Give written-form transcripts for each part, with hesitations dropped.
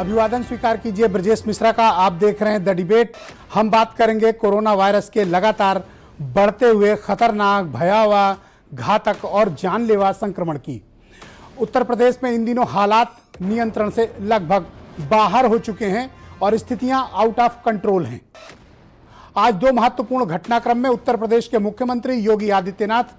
अभिवादन स्वीकार कीजिए। ब्रजेश मिश्रा का आप देख रहे हैं द डिबेट। हम बात करेंगे कोरोना वायरस के लगातार बढ़ते हुए खतरनाक, भयावह, घातक और जानलेवा संक्रमण की। उत्तर प्रदेश में इन दिनों हालात नियंत्रण से लगभग बाहर हो चुके हैं और स्थितियां आउट ऑफ कंट्रोल हैं। आज दो महत्वपूर्ण घटनाक्रम में उत्तर प्रदेश के मुख्यमंत्री योगी आदित्यनाथ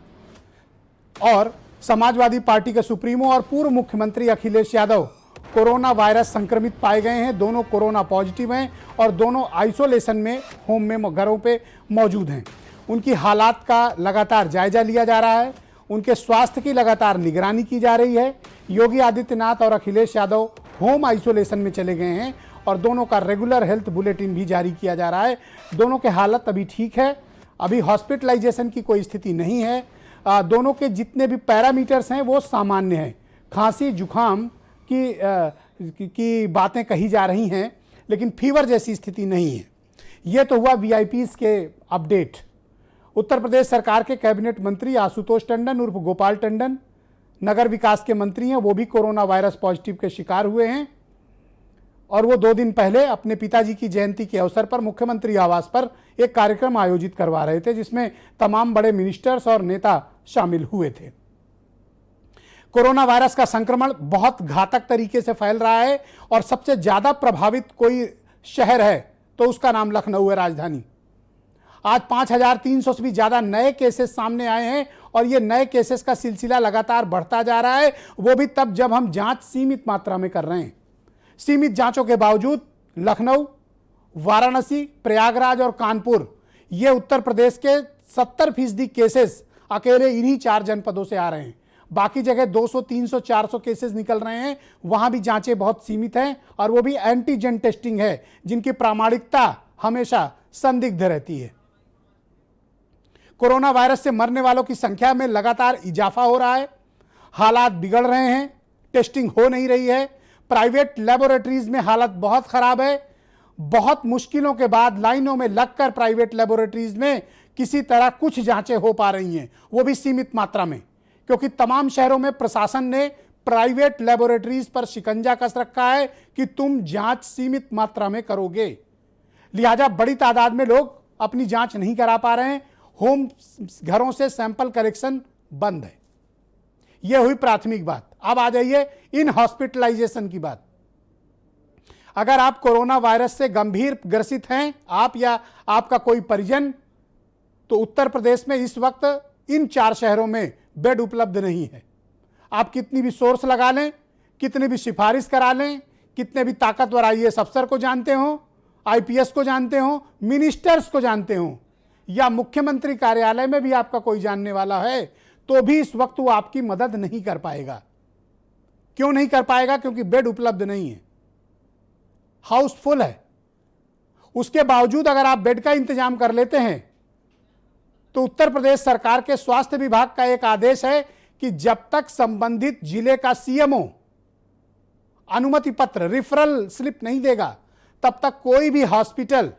और समाजवादी पार्टी के सुप्रीमो और पूर्व मुख्यमंत्री अखिलेश यादव कोरोना वायरस संक्रमित पाए गए हैं। दोनों कोरोना पॉजिटिव हैं और दोनों आइसोलेशन में, होम में, घरों पे मौजूद हैं। उनकी हालात का लगातार जायजा लिया जा रहा है, उनके स्वास्थ्य की लगातार निगरानी की जा रही है। योगी आदित्यनाथ और अखिलेश यादव होम आइसोलेशन में चले गए हैं और दोनों का रेगुलर हेल्थ बुलेटिन भी जारी किया जा रहा है। दोनों के हालत अभी ठीक है, अभी हॉस्पिटलाइजेशन की कोई स्थिति नहीं है। दोनों के जितने भी पैरामीटर्स हैं वो सामान्य हैं। खांसी, जुखाम की बातें कही जा रही हैं, लेकिन फीवर जैसी स्थिति नहीं है। ये तो हुआ वीआईपीज़ के अपडेट। उत्तर प्रदेश सरकार के कैबिनेट मंत्री आशुतोष टंडन उर्फ गोपाल टंडन, नगर विकास के मंत्री हैं, वो भी कोरोना वायरस पॉजिटिव के शिकार हुए हैं और वो 2 दिन पहले अपने पिताजी की जयंती के अवसर पर मुख्यमंत्री आवास पर एक कार्यक्रम आयोजित करवा रहे थे, जिसमें तमाम बड़े मिनिस्टर्स और नेता शामिल हुए थे। कोरोना वायरस का संक्रमण बहुत घातक तरीके से फैल रहा है और सबसे ज्यादा प्रभावित कोई शहर है तो उसका नाम लखनऊ है, राजधानी। आज 5,300 से भी ज्यादा नए केसेस सामने आए हैं और ये नए केसेस का सिलसिला लगातार बढ़ता जा रहा है, वो भी तब जब हम जांच सीमित मात्रा में कर रहे हैं। सीमित जांचों के बावजूद लखनऊ, वाराणसी, प्रयागराज और कानपुर, ये उत्तर प्रदेश के 70% केसेस अकेले इन्हीं 4 जनपदों से आ रहे हैं। बाकी जगह 200, 300, 400 केसेस निकल रहे हैं, वहां भी जांचें बहुत सीमित हैं और वो भी एंटीजन टेस्टिंग है, जिनकी प्रामाणिकता हमेशा संदिग्ध रहती है। कोरोना वायरस से मरने वालों की संख्या में लगातार इजाफा हो रहा है, हालात बिगड़ रहे हैं, टेस्टिंग हो नहीं रही है। प्राइवेट लेबोरेटरीज में हालत बहुत खराब है। बहुत मुश्किलों के बाद लाइनों में लगकर प्राइवेट लेबोरेटरीज में किसी तरह कुछ जांचें हो पा रही हैं, वो भी सीमित मात्रा में, क्योंकि तमाम शहरों में प्रशासन ने प्राइवेट लेबोरेटरीज पर शिकंजा कस रखा है कि तुम जांच सीमित मात्रा में करोगे। लिहाजा बड़ी तादाद में लोग अपनी जांच नहीं करा पा रहे हैं। होम घरों से सैंपल कलेक्शन बंद है। यह हुई प्राथमिक बात। अब आ जाइए इन हॉस्पिटलाइजेशन की बात। अगर आप कोरोना वायरस से गंभीर ग्रसित हैं, आप या आपका कोई परिजन, तो उत्तर प्रदेश में इस वक्त इन 4 शहरों में बेड उपलब्ध नहीं है। आप कितनी भी सोर्स लगा लें, कितनी भी सिफारिश करा लें, कितने भी ताकतवर आईएएस अफसर को जानते हो, आईपीएस को जानते हो, मिनिस्टर्स को जानते हो, या मुख्यमंत्री कार्यालय में भी आपका कोई जानने वाला है, तो भी इस वक्त वो आपकी मदद नहीं कर पाएगा। क्यों नहीं कर पाएगा? क्योंकि बेड उपलब्ध नहीं है, हाउसफुल है। उसके बावजूद अगर आप बेड का इंतजाम कर लेते हैं तो उत्तर प्रदेश सरकार के स्वास्थ्य विभाग का एक आदेश है कि जब तक संबंधित जिले का सीएमओ अनुमति पत्र, रिफरल स्लिप नहीं देगा, तब तक कोई भी हॉस्पिटल,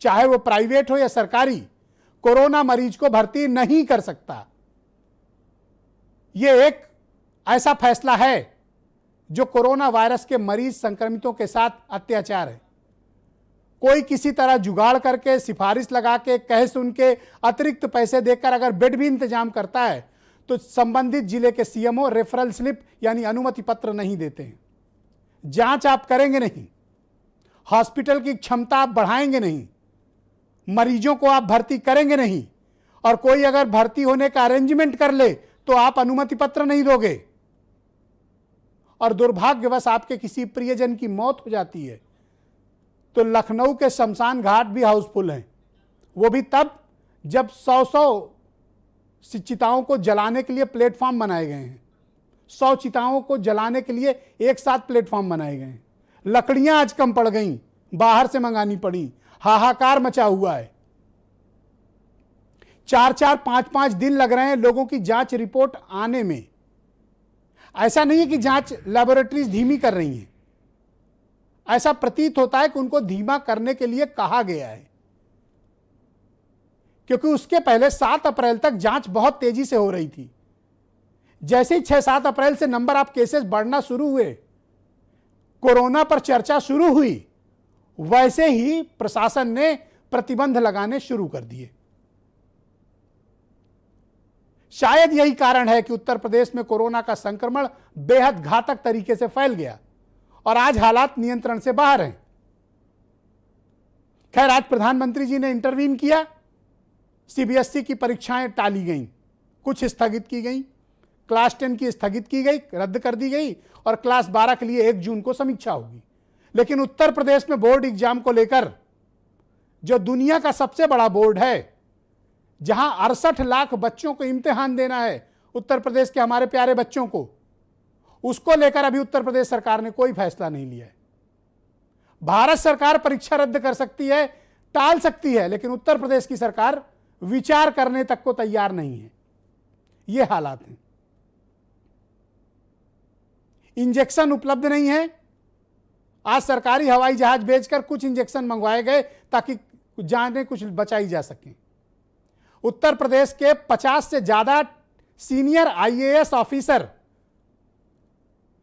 चाहे वो प्राइवेट हो या सरकारी, कोरोना मरीज को भर्ती नहीं कर सकता। यह एक ऐसा फैसला है जो कोरोना वायरस के मरीज संक्रमितों के साथ अत्याचार है। कोई किसी तरह जुगाड़ करके, सिफारिश लगा के, कह सुन के, अतिरिक्त पैसे देकर अगर बेड भी इंतजाम करता है तो संबंधित जिले के सीएमओ रेफरल स्लिप यानी अनुमति पत्र नहीं देते हैं। जांच आप करेंगे नहीं, हॉस्पिटल की क्षमता आप बढ़ाएंगे नहीं, मरीजों को आप भर्ती करेंगे नहीं, और कोई अगर भर्ती होने का अरेंजमेंट कर ले तो आप अनुमति पत्र नहीं दोगे, और दुर्भाग्यवश आपके किसी प्रियजन की मौत हो जाती है, तो लखनऊ के शमशान घाट भी हाउसफुल हैं। वो भी तब जब 100 चिताओं को जलाने के लिए प्लेटफॉर्म बनाए गए हैं। 100 चिताओं को जलाने के लिए एक साथ प्लेटफॉर्म बनाए गए हैं। लकड़ियां आज कम पड़ गई, बाहर से मंगानी पड़ी, हाहाकार मचा हुआ है। 4-4, 5-5 दिन लग रहे हैं लोगों की जांच रिपोर्ट आने में। ऐसा नहीं है कि जांच लेबोरेटरीज धीमी कर रही हैं, ऐसा प्रतीत होता है कि उनको धीमा करने के लिए कहा गया है, क्योंकि उसके पहले 7 अप्रैल तक जांच बहुत तेजी से हो रही थी। जैसे ही 6-7 अप्रैल से नंबर ऑफ केसेस बढ़ना शुरू हुए, कोरोना पर चर्चा शुरू हुई वैसे ही प्रशासन ने प्रतिबंध लगाने शुरू कर दिए। शायद यही कारण है कि उत्तर प्रदेश में कोरोना का संक्रमण बेहद घातक तरीके से फैल गया और आज हालात नियंत्रण से बाहर हैं। खैर, आज प्रधानमंत्री जी ने इंटरवीन किया, सीबीएसई की परीक्षाएं टाली गईं, कुछ स्थगित की गईं, क्लास 10 की स्थगित की गई, रद्द कर दी गई और क्लास 12 के लिए 1 जून को समीक्षा होगी। लेकिन उत्तर प्रदेश में बोर्ड एग्जाम को लेकर, जो दुनिया का सबसे बड़ा बोर्ड है, जहां 68 लाख बच्चों को इम्तिहान देना है, उत्तर प्रदेश के हमारे प्यारे बच्चों को, उसको लेकर अभी उत्तर प्रदेश सरकार ने कोई फैसला नहीं लिया है। भारत सरकार परीक्षा रद्द कर सकती है, टाल सकती है, लेकिन उत्तर प्रदेश की सरकार विचार करने तक को तैयार नहीं है। ये हालात हैं। इंजेक्शन उपलब्ध नहीं है। आज सरकारी हवाई जहाज भेजकर कुछ इंजेक्शन मंगवाए गए ताकि जाने कुछ बचाई जा सके। उत्तर प्रदेश के 50 से ज्यादा सीनियर आईएएस ऑफिसर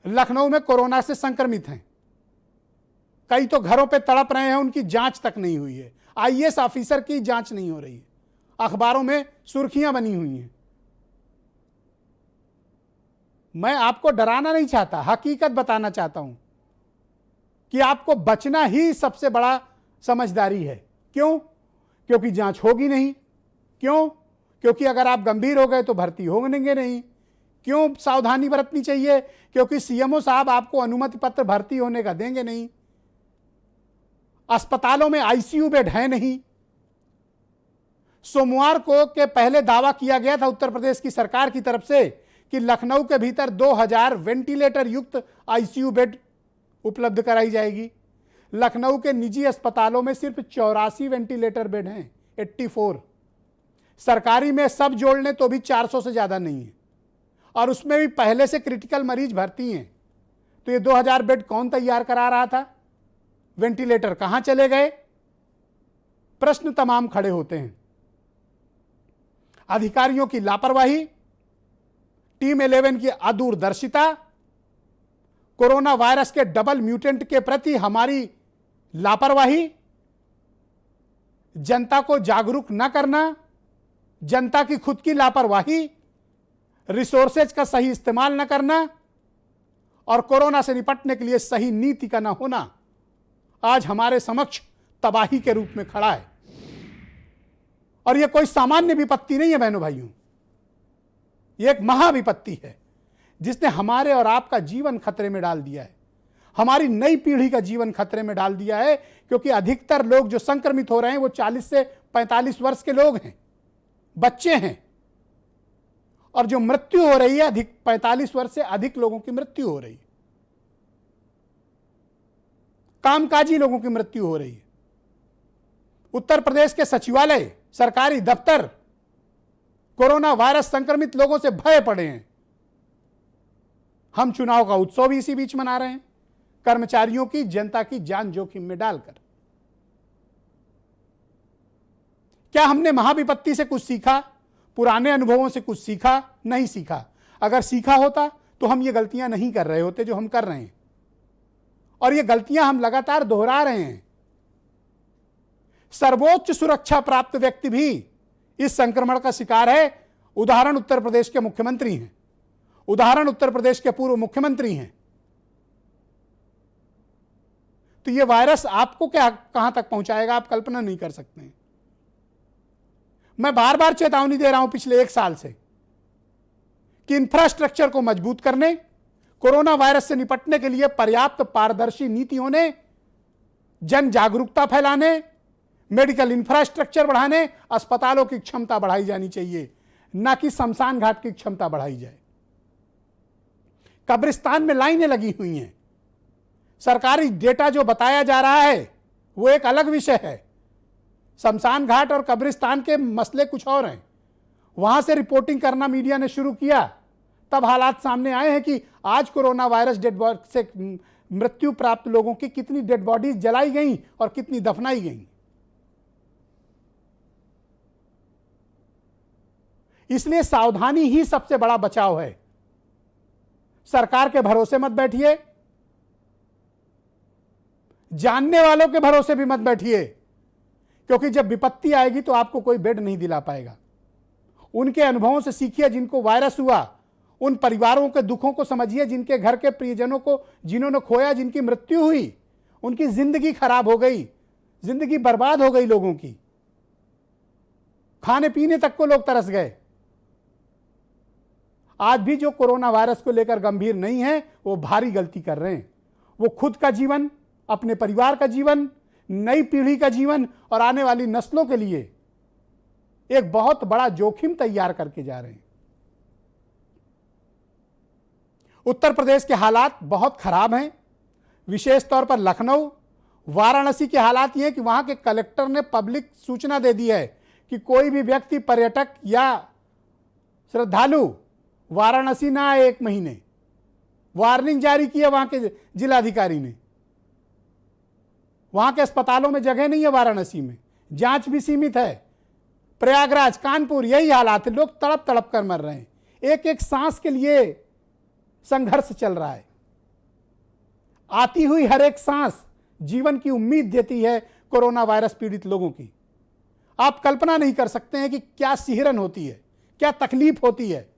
लखनऊ में कोरोना से संक्रमित हैं। कई तो घरों पे तड़प रहे हैं, उनकी जांच तक नहीं हुई है। आईएएस ऑफिसर की जांच नहीं हो रही है, अखबारों में सुर्खियां बनी हुई हैं। मैं आपको डराना नहीं चाहता, हकीकत बताना चाहता हूं कि आपको बचना ही सबसे बड़ा समझदारी है। क्यों? क्योंकि जांच होगी नहीं। क्यों? क्योंकि अगर आप गंभीर हो गए तो भर्ती होंगे नहीं। क्यों सावधानी बरतनी चाहिए? क्योंकि सीएमओ साहब आपको अनुमति पत्र भर्ती होने का देंगे नहीं। अस्पतालों में आईसीयू बेड है नहीं। सोमवार को के पहले दावा किया गया था उत्तर प्रदेश की सरकार की तरफ से कि लखनऊ के भीतर 2000 वेंटिलेटर युक्त आईसीयू बेड उपलब्ध कराई जाएगी। लखनऊ के निजी अस्पतालों में सिर्फ 84 वेंटिलेटर बेड हैं, 84। सरकारी में सब जोड़ लें तो भी 400 से ज्यादा नहीं है, और उसमें भी पहले से क्रिटिकल मरीज भर्ती हैं। तो ये 2000 बेड कौन तैयार करा रहा था? वेंटिलेटर कहां चले गए? प्रश्न तमाम खड़े होते हैं। अधिकारियों की लापरवाही, टीम 11 की अदूरदर्शिता, कोरोना वायरस के डबल म्यूटेंट के प्रति हमारी लापरवाही, जनता को जागरूक न करना, जनता की खुद की लापरवाही, रिसोर्सेज का सही इस्तेमाल न करना और कोरोना से निपटने के लिए सही नीति का न होना आज हमारे समक्ष तबाही के रूप में खड़ा है। और यह कोई सामान्य विपत्ति नहीं है बहनों भाइयों, यह एक महाविपत्ति है जिसने हमारे और आपका जीवन खतरे में डाल दिया है, हमारी नई पीढ़ी का जीवन खतरे में डाल दिया है। क्योंकि अधिकतर लोग जो संक्रमित हो रहे हैं वो 40 से 45 वर्ष के लोग हैं, बच्चे हैं, और जो मृत्यु हो रही है अधिक 45 वर्ष से अधिक लोगों की मृत्यु हो रही है, कामकाजी लोगों की मृत्यु हो रही है। उत्तर प्रदेश के सचिवालय, सरकारी दफ्तर कोरोना वायरस संक्रमित लोगों से भय पड़े हैं। हम चुनाव का उत्सव भी इसी बीच मना रहे हैं, कर्मचारियों की, जनता की जान जोखिम में डालकर। क्या हमने महाविपत्ति से कुछ सीखा? पुराने अनुभवों से कुछ सीखा? नहीं सीखा। अगर सीखा होता तो हम ये गलतियां नहीं कर रहे होते जो हम कर रहे हैं, और ये गलतियां हम लगातार दोहरा रहे हैं। सर्वोच्च सुरक्षा प्राप्त व्यक्ति भी इस संक्रमण का शिकार है। उदाहरण उत्तर प्रदेश के मुख्यमंत्री हैं, उदाहरण उत्तर प्रदेश के पूर्व मुख्यमंत्री हैं। तो ये वायरस आपको क्या कहां तक पहुंचाएगा आप कल्पना नहीं कर सकते हैं। मैं बार बार चेतावनी दे रहा हूं पिछले 1 साल से कि इंफ्रास्ट्रक्चर को मजबूत करने, कोरोना वायरस से निपटने के लिए पर्याप्त पारदर्शी नीति होने, जन जागरूकता फैलाने, मेडिकल इंफ्रास्ट्रक्चर बढ़ाने, अस्पतालों की क्षमता बढ़ाई जानी चाहिए, ना कि शमशान घाट की क्षमता बढ़ाई जाए। कब्रिस्तान में लाइनें लगी हुई हैं। सरकारी डेटा जो बताया जा रहा है वो एक अलग विषय है। शमशान घाट और कब्रिस्तान के मसले कुछ और हैं। वहां से रिपोर्टिंग करना मीडिया ने शुरू किया, तब हालात सामने आए हैं कि आज कोरोना वायरस डेड बॉडी से मृत्यु प्राप्त लोगों की कितनी डेड बॉडीज जलाई गई और कितनी दफनाई गई। इसलिए सावधानी ही सबसे बड़ा बचाव है। सरकार के भरोसे मत बैठिए, जानने वालों के भरोसे भी मत बैठिए, क्योंकि जब विपत्ति आएगी तो आपको कोई बेड नहीं दिला पाएगा। उनके अनुभवों से सीखिए जिनको वायरस हुआ, उन परिवारों के दुखों को समझिए जिनके घर के प्रियजनों को जिन्होंने खोया, जिनकी मृत्यु हुई, उनकी जिंदगी खराब हो गई, जिंदगी बर्बाद हो गई लोगों की, खाने पीने तक को लोग तरस गए। आज भी जो कोरोना वायरस को लेकर गंभीर नहीं है वो भारी गलती कर रहे हैं। वो खुद का जीवन, अपने परिवार का जीवन, नई पीढ़ी का जीवन और आने वाली नस्लों के लिए एक बहुत बड़ा जोखिम तैयार करके जा रहे हैं। उत्तर प्रदेश के हालात बहुत खराब हैं, विशेष तौर पर लखनऊ, वाराणसी के हालात ये हैं कि वहां के कलेक्टर ने पब्लिक सूचना दे दी है कि कोई भी व्यक्ति, पर्यटक या श्रद्धालु वाराणसी ना आए 1 महीने। वार्निंग जारी की है वहां के जिलाधिकारी ने। वहां के अस्पतालों में जगह नहीं है वाराणसी में, जांच भी सीमित है। प्रयागराज, कानपुर, यही हालात है, लोग तड़प तड़प कर मर रहे हैं। एक एक सांस के लिए संघर्ष चल रहा है। आती हुई हर एक सांस जीवन की उम्मीद देती है कोरोना वायरस पीड़ित लोगों की। आप कल्पना नहीं कर सकते हैं कि क्या सिहरन होती है, क्या तकलीफ होती है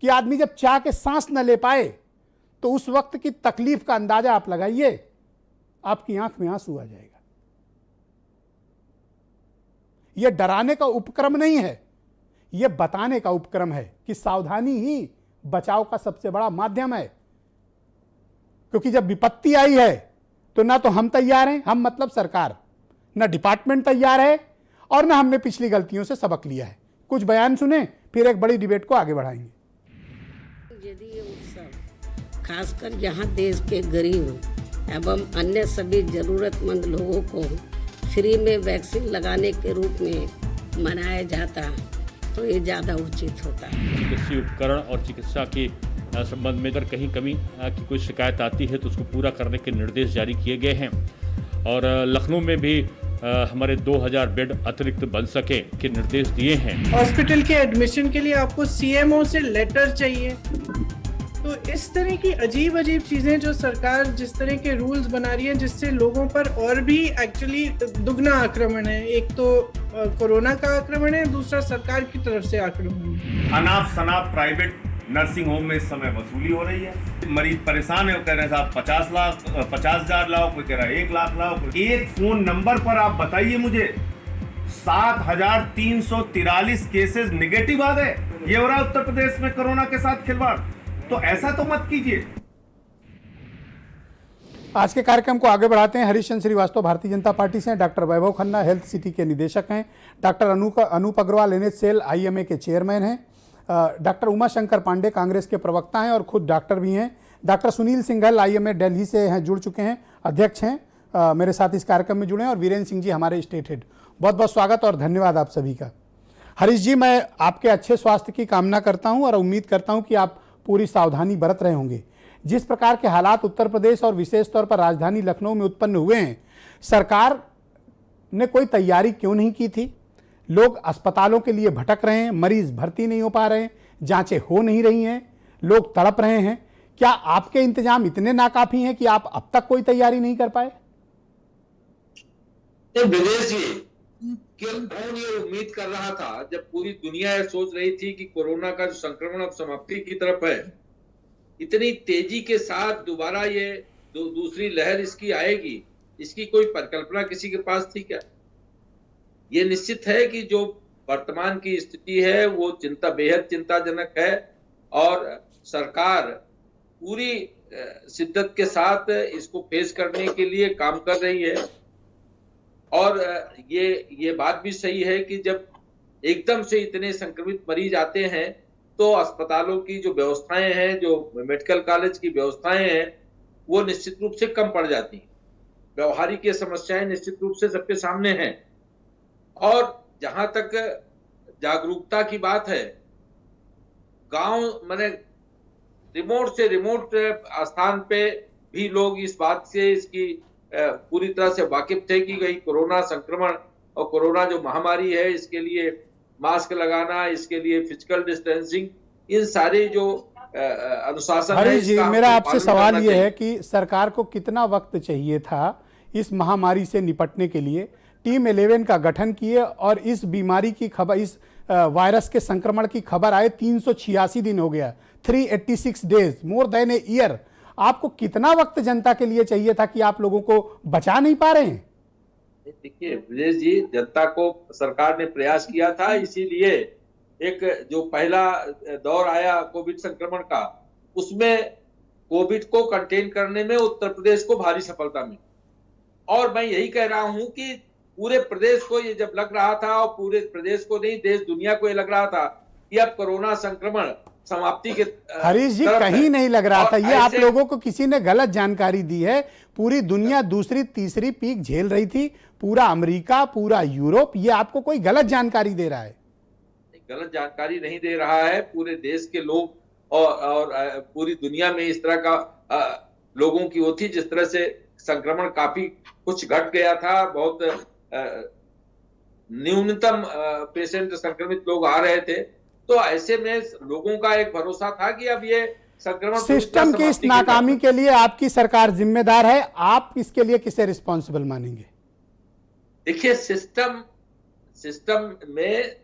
कि आदमी जब चाह के सांस न ले पाए तो उस वक्त की तकलीफ का अंदाजा आप लगाइए, आपकी आंख में आंसू आ जाएगा। यह डराने का उपक्रम नहीं है, यह बताने का उपक्रम है कि सावधानी ही बचाव का सबसे बड़ा माध्यम है। क्योंकि जब विपत्ति आई है तो ना तो हम तैयार हैं, हम मतलब सरकार, ना डिपार्टमेंट तैयार है और ना हमने पिछली गलतियों से सबक लिया है। कुछ बयान सुने, फिर एक बड़ी डिबेट को आगे बढ़ाएंगे। यदि ये उत्सव खासकर यहाँ देश के गरीब एवं अन्य सभी जरूरतमंद लोगों को फ्री में वैक्सीन लगाने के रूप में मनाया जाता तो ये ज़्यादा उचित होता। चिकित्सीय उपकरण और चिकित्सा के संबंध में अगर कहीं कमी की कोई शिकायत आती है तो उसको पूरा करने के निर्देश जारी किए गए हैं। और लखनऊ में भी हमारे 2000 बेड अतिरिक्त बन सके के निर्देश दिए हैं। हॉस्पिटल के एडमिशन के लिए आपको सीएमओ से लेटर चाहिए। तो इस तरह की अजीब अजीब चीजें जो सरकार जिस तरह के रूल्स बना रही है, जिससे लोगों पर और भी एक्चुअली दुगना आक्रमण है। एक तो कोरोना का आक्रमण है, दूसरा सरकार की तरफ से आक्रमण है। अनाप शनाप प्राइवेट नर्सिंग होम में इस समय वसूली हो रही है। मरीज परेशान है, वो कह रहे हैं साहब 50,000 लाओ, कोई कह रहा है 1 लाख लाओ। एक फोन नंबर पर आप बताइए मुझे 7,343 केसेस निगेटिव आ गए। ये हो रहा है उत्तर प्रदेश में कोरोना के साथ खिलवाड़। तो ऐसा तो मत कीजिए। आज के कार्यक्रम को आगे बढ़ाते हैं। हरीश चंद्र श्रीवास्तव भारतीय जनता पार्टी से हैं, doctor Vaibhav Khanna health city के निदेशक हैं, doctor Anup Agarwal NH cell IMA के चेयरमैन हैं, डॉक्टर उमा शंकर पांडे कांग्रेस के प्रवक्ता हैं और खुद डॉक्टर भी हैं, डॉक्टर सुनील सिंघल IMA दिल्ली से हैं, जुड़ चुके हैं, अध्यक्ष हैं, मेरे साथ इस कार्यक्रम में जुड़े हैं, और वीरेंद्र सिंह जी हमारे स्टेट हेड। बहुत बहुत स्वागत और धन्यवाद आप सभी का। हरीश जी, मैं आपके अच्छे स्वास्थ्य की कामना करता हूं और उम्मीद करता हूं कि आप पूरी सावधानी बरत रहे होंगे। जिस प्रकार के हालात उत्तर प्रदेश और विशेष तौर पर राजधानी लखनऊ में उत्पन्न हुए हैं, सरकार ने कोई तैयारी क्यों नहीं की थी? लोग अस्पतालों के लिए भटक रहे हैं, मरीज भर्ती नहीं हो पा रहे हैं, जांचें हो नहीं रही हैं, लोग तड़प रहे हैं। क्या आपके इंतजाम इतने नाकाफी हैं कि आप अब तक कोई तैयारी नहीं कर पाए? ब्रजेश जी, कौन ये उम्मीद कर रहा था जब पूरी दुनिया ये सोच रही थी कि कोरोना का जो संक्रमण अब समाप्ति की तरफ है, इतनी तेजी के साथ दोबारा ये दूसरी लहर इसकी आएगी, इसकी कोई परिकल्पना किसी के पास थी क्या? ये निश्चित है कि जो वर्तमान की स्थिति है वो बेहद चिंताजनक है और सरकार पूरी शिद्दत के साथ इसको फेस करने के लिए काम कर रही है। और ये बात भी सही है कि जब एकदम से इतने संक्रमित मरीज आते हैं तो अस्पतालों की जो व्यवस्थाएं हैं, जो मेडिकल कॉलेज की व्यवस्थाएं हैं, वो निश्चित रूप से कम पड़ जाती हैं। व्यवहारिक समस्याएं निश्चित रूप से सबके सामने हैं। और जहां तक जागरूकता की बात है, गांव माने रिमोट से रिमोट स्थान पे भी लोग इस बात से इसकी पूरी तरह से वाकिफ थे कि कहीं कोरोना संक्रमण और कोरोना जो महामारी है, इसके लिए मास्क लगाना, इसके लिए फिजिकल डिस्टेंसिंग, इन सारे जो अनुशासन है। हरीश जी, मेरा आपसे सवाल ये है कि सरकार को कितना वक्त चाहिए था इस महामारी से निपटने के लिए टीम 11 का गठन किए और इस बीमारी की खबर, इस वायरस के संक्रमण की खबर आए 386 दिन हो गया, 386 days, more than a year. आपको कितना वक्त जनता के लिए चाहिए था कि आप लोगों को बचा नहीं पा रहे हैं? देखिए ब्रजेश जी, जनता को सरकार ने प्रयास किया था, इसीलिए एक जो पहला दौर आया कोविड संक्रमण का, उसमें कोविड को कंटेन करने में उत्तर प्रदेश को भारी सफलता मिली। और मैं यही कह रहा हूं कि पूरे प्रदेश को ये जब लग रहा था, और पूरे प्रदेश को नहीं, देश दुनिया को ये लग रहा था कि अब कोरोना संक्रमण समाप्ति के हरीश जी, कहीं नहीं लग रहा था। ये आप लोगों को किसी ने गलत जानकारी दी है। पूरी दुनिया दूसरी तीसरी पीक झेल रही थी, पूरा अमेरिका, पूरा यूरोप, ये आपको कोई गलत जानकारी दे रहा है। गलत जानकारी नहीं दे रहा है, पूरे देश के लोग और पूरी दुनिया में इस तरह का लोगों की वो थी, जिस तरह से संक्रमण काफी कुछ घट गया था, बहुत न्यूनतम पेशेंट संक्रमित लोग आ रहे थे। तो ऐसे में लोगों का एक भरोसा था कि अब ये संक्रमण सिस्टम की इस नाकामी के लिए आपकी सरकार जिम्मेदार है। आप इसके लिए किसे रिस्पॉन्सिबल मानेंगे? देखिए, सिस्टम में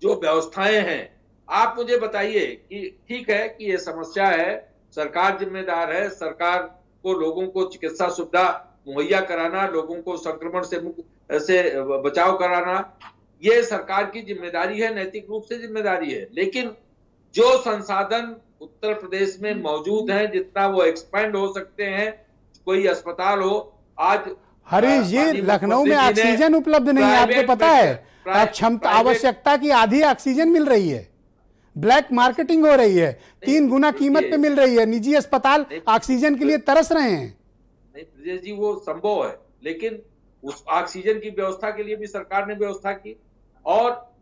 जो व्यवस्थाएं हैं, आप मुझे बताइए कि ठीक है कि ये समस्या है, सरकार जिम्मेदार है, सरकार को लोगों को चिकित्सा सुविधा मुहैया कराना, लोगों को संक्रमण से बचाव कराना, ये सरकार की जिम्मेदारी है, नैतिक रूप से जिम्मेदारी है। लेकिन जो संसाधन उत्तर प्रदेश में मौजूद हैं, जितना वो एक्सपेंड हो सकते हैं, कोई अस्पताल हो, आज हरीश जी, लखनऊ में ऑक्सीजन उपलब्ध नहीं है, आपको पता है? क्षमता, आवश्यकता की आधी ऑक्सीजन मिल रही है, ब्लैक मार्केटिंग हो रही है, 3 गुना कीमत पे मिल रही है। निजी अस्पताल ऑक्सीजन के लिए तरस रहे हैं। नहीं ब्रजेश जी, वो संभव है, लेकिन उस ऑक्सीजन की व्यवस्था के लिए भी सरकार ने व्यवस्था की, और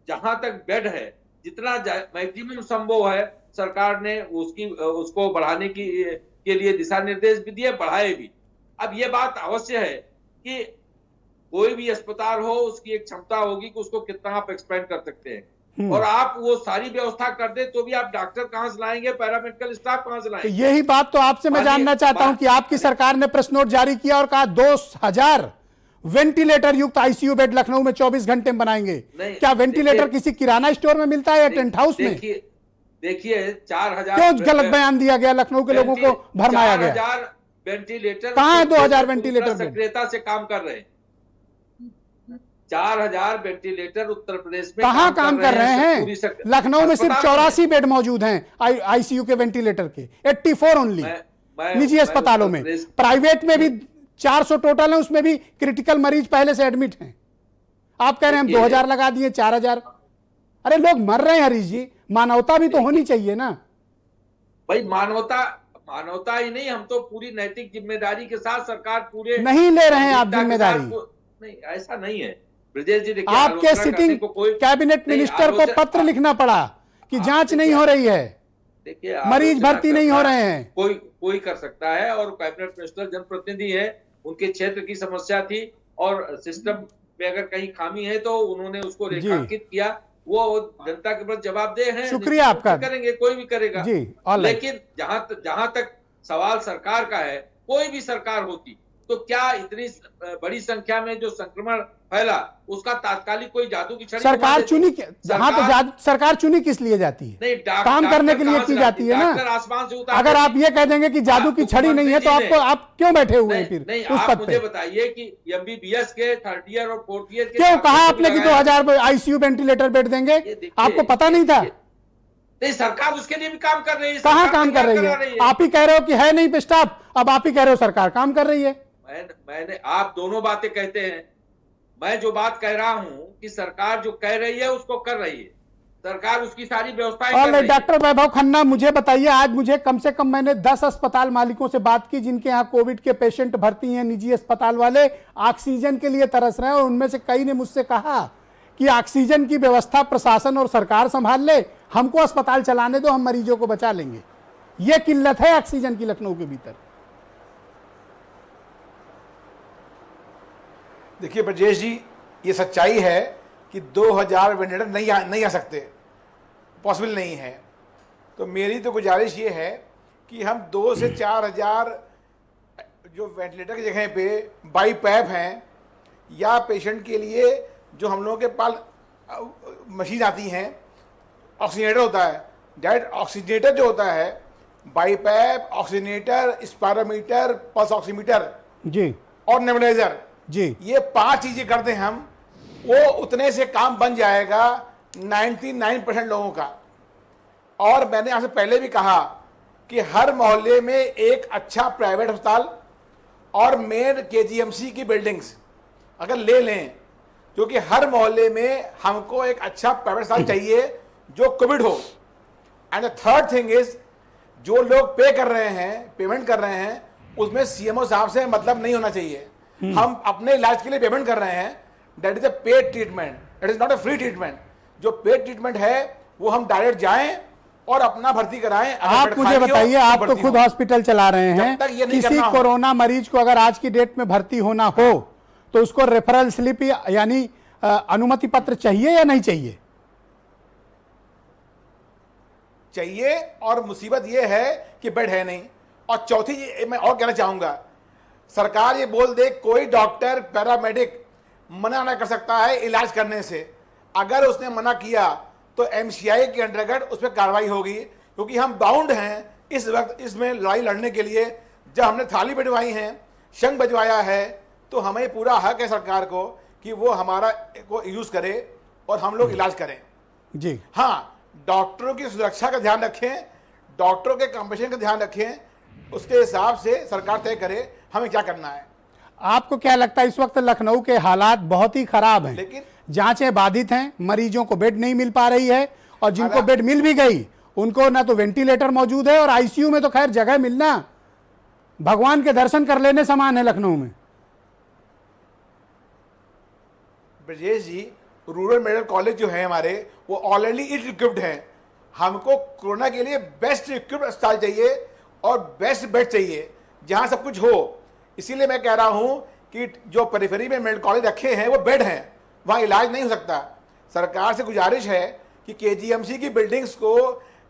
जहां तक बेड है, जितना मैक्सिमम संभव है, सरकार ने उसको बढ़ाने के लिए दिशा निर्देश भी दिए, बढ़ाए भी। अब ये बात अवश्य है कि कोई भी अस्पताल हो, उसकी एक क्षमता होगी कि उसको कितना आप एक्सपेंड कर सकते हैं, और आप वो सारी व्यवस्था कर दे तो भी आप डॉक्टर कहां से लाएंगे, पैरामेडिकल स्टाफ कहां से लाएंगे? यही बात तो आपसे मैं जानना चाहता हूं कि आपकी सरकार ने प्रेस नोट जारी किया और कहा 2000 वेंटिलेटर युक्त आईसीयू बेड लखनऊ में 24 घंटे में बनाएंगे। क्या वेंटिलेटर किसी किराना स्टोर में मिलता है या टेंट हाउस में? देखिए 4000 क्यों गलत बयान दिया गया, लखनऊ के लोगों को भरमाया गया? 4000 वेंटिलेटर कहां है? 2000 वेंटिलेटर सक्रियता से काम कर रहे हैं। 4000 वेंटिलेटर उत्तर प्रदेश में कहां काम कर रहे हैं? लखनऊ में सिर्फ 84 बेड मौजूद हैं आईसीयू के वेंटिलेटर के, 84 ओनली निजी अस्पतालों में। प्राइवेट में भी 400 टोटल है, उसमें भी क्रिटिकल मरीज पहले से एडमिट हैं। आप कह रहे हैं हम 2000 लगा दिए, 4000। अरे लोग मर रहे हैं हरीश जी, मानवता भी तो होनी चाहिए ना भाई। मानवता ही नहीं, हम तो पूरी नैतिक जिम्मेदारी के साथ सरकार पूरे नहीं ले रहे हैं आप जिम्मेदारी। नहीं, ऐसा नहीं है ब्रजेश जी। देखिए, आपके सिटिंग कैबिनेट मिनिस्टर को पत्र लिखना पड़ा कि जांच नहीं हो रही है, देखिए मरीज भर्ती नहीं हो रहे हैं। कोई कर सकता है, और कैबिनेट मिनिस्टर जनप्रतिनिधि है, उनके क्षेत्र की समस्या थी, और सिस्टम में अगर कहीं खामी है तो उन्होंने उसको रेखांकित किया, वो जनता के पास जवाबदेह हैं। शुक्रिया आपका। करेंगे, कोई भी करेगा जी। लेकिन जहां तक सवाल सरकार का है, कोई भी सरकार होती तो क्या इतनी बड़ी संख्या में जो संक्रमण फैला, उसका तात्कालिक कोई जादू की छड़ी सरकार चुनी, जहां तो सरकार चुनी किस लिए जाती है? नहीं, काम करने के लिए की जाती है ना। आसमान से उतार, अगर आप ये कह देंगे कि जादू की छड़ी नहीं है तो आप क्यों बैठे हुए हैं फिर नहीं, उस आप पद मुझे पे? बताइए कि एमबीबीएस के 3rd ईयर और 4th ईयर के क्यों कहा आपने कि 2000 आईसीयू वेंटिलेटर बेड देंगे? आपको पता नहीं था? नहीं, सरकार उसके लिए भी काम कर रही है। कहां काम कर रही है? आप ही कह रहे हो कि है नहीं स्टाफ, अब आप ही कह रहे हो सरकार काम कर रही है। मैंने आप दोनों बातें कहते हैं। मैं जो बात कह रहा हूं कि सरकार जो कह रही है उसको कर रही है, सरकार उसकी सारी व्यवस्थाएं कर रही है। डॉक्टर वैभव खन्ना, मुझे बताइए, आज मुझे कम से कम मैंने 10 अस्पताल मालिकों से बात की जिनके यहाँ कोविड के पेशेंट भर्ती हैं, निजी अस्पताल वाले ऑक्सीजन के लिए तरस रहे हैं, और उनमें से कई ने मुझसे कहा कि ऑक्सीजन की व्यवस्था प्रशासन और सरकार संभाल ले, हमको अस्पताल चलाने दो, हम मरीजों को बचा लेंगे। यह किल्लत है ऑक्सीजन की लखनऊ के भीतर। देखिए ब्रजेश जी, ये सच्चाई है कि 2000 वेंटिलेटर नहीं आ सकते, पॉसिबल नहीं है। तो मेरी तो गुजारिश ये है कि हम 2 से 4000 जो वेंटिलेटर की जगह पे बाई पैप हैं या पेशेंट के लिए जो हम लोगों के पास मशीन आती हैं, ऑक्सीजनेटर होता है, डायरेक्ट ऑक्सीजनेटर जो होता है, BiPAP, oxygenator, spirometer, pulse oximeter जी और नेबुलाइजर, जी ये 5 चीजें करते हैं हम, वो उतने से काम बन जाएगा 99% लोगों का। और मैंने आपसे पहले भी कहा कि हर मोहल्ले में एक अच्छा प्राइवेट अस्पताल और मेन केजीएमसी की बिल्डिंग्स अगर ले लें, क्योंकि हर मोहल्ले में हमको एक अच्छा प्राइवेट अस्पताल चाहिए जो कोविड हो। And the third thing is, जो लोग पे कर रहे हैं, पेमेंट कर रहे हैं, उसमें सीएमओ साहब से मतलब नहीं होना चाहिए। हम अपने इलाज के लिए पेमेंट कर रहे हैं, that is a paid treatment, that is not a free treatment. जो पेड ट्रीटमेंट है वो हम डायरेक्ट जाएं और अपना भर्ती कराएं। आप मुझे बताइए, आप तो खुद हॉस्पिटल चला रहे हैं, जब तक ये नहीं किसी करना हो। कोरोना मरीज को अगर आज की डेट में भर्ती होना हो तो उसको रेफरल स्लिप यानी अनुमति पत्र चाहिए या नहीं चाहिए? चाहिए। और मुसीबत ये है कि बेड है नहीं। और चौथी चीज मैं और कहना चाहूंगा, सरकार ये बोल दे कोई डॉक्टर पैरामेडिक मना ना कर सकता है इलाज करने से। अगर उसने मना किया तो एमसीआई के अंतर्गत उस पर कार्रवाई होगी, क्योंकि हम बाउंड हैं इस वक्त इसमें लड़ाई लड़ने के लिए। जब हमने थाली बजवाई है, शंख बजवाया है, तो हमें पूरा हक है सरकार को कि वो हमारा को यूज करे और हम लोग इलाज करें। जी हाँ, डॉक्टरों की सुरक्षा का ध्यान रखें, डॉक्टरों के कंपटीशन का ध्यान रखें, उसके हिसाब से सरकार तय करे हमें क्या करना है। आपको क्या लगता है, इस वक्त लखनऊ के हालात बहुत ही खराब हैं, लेकिन जांचें बाधित हैं, मरीजों को बेड नहीं मिल पा रही है, और जिनको अगर- बेड मिल भी गई उनको ना तो वेंटिलेटर मौजूद है, और आईसीयू में तो खैर जगह मिलना भगवान के दर्शन कर लेने समान है लखनऊ में। ब्रजेश जी, रूरल मेडिकल कॉलेज जो है हमारे, वो ऑलरेडी इक्विप्ड हैं। हमको कोरोना के लिए बेस्ट इक्विप्ड अस्पताल चाहिए और बेस्ट बेड चाहिए जहां सब कुछ हो। इसीलिए मैं कह रहा हूं कि जो पेरिफेरी में मेडिकल कॉलेज रखे हैं वो बेड हैं, वहां इलाज नहीं हो सकता। सरकार से गुजारिश है कि केजीएमसी की बिल्डिंग्स को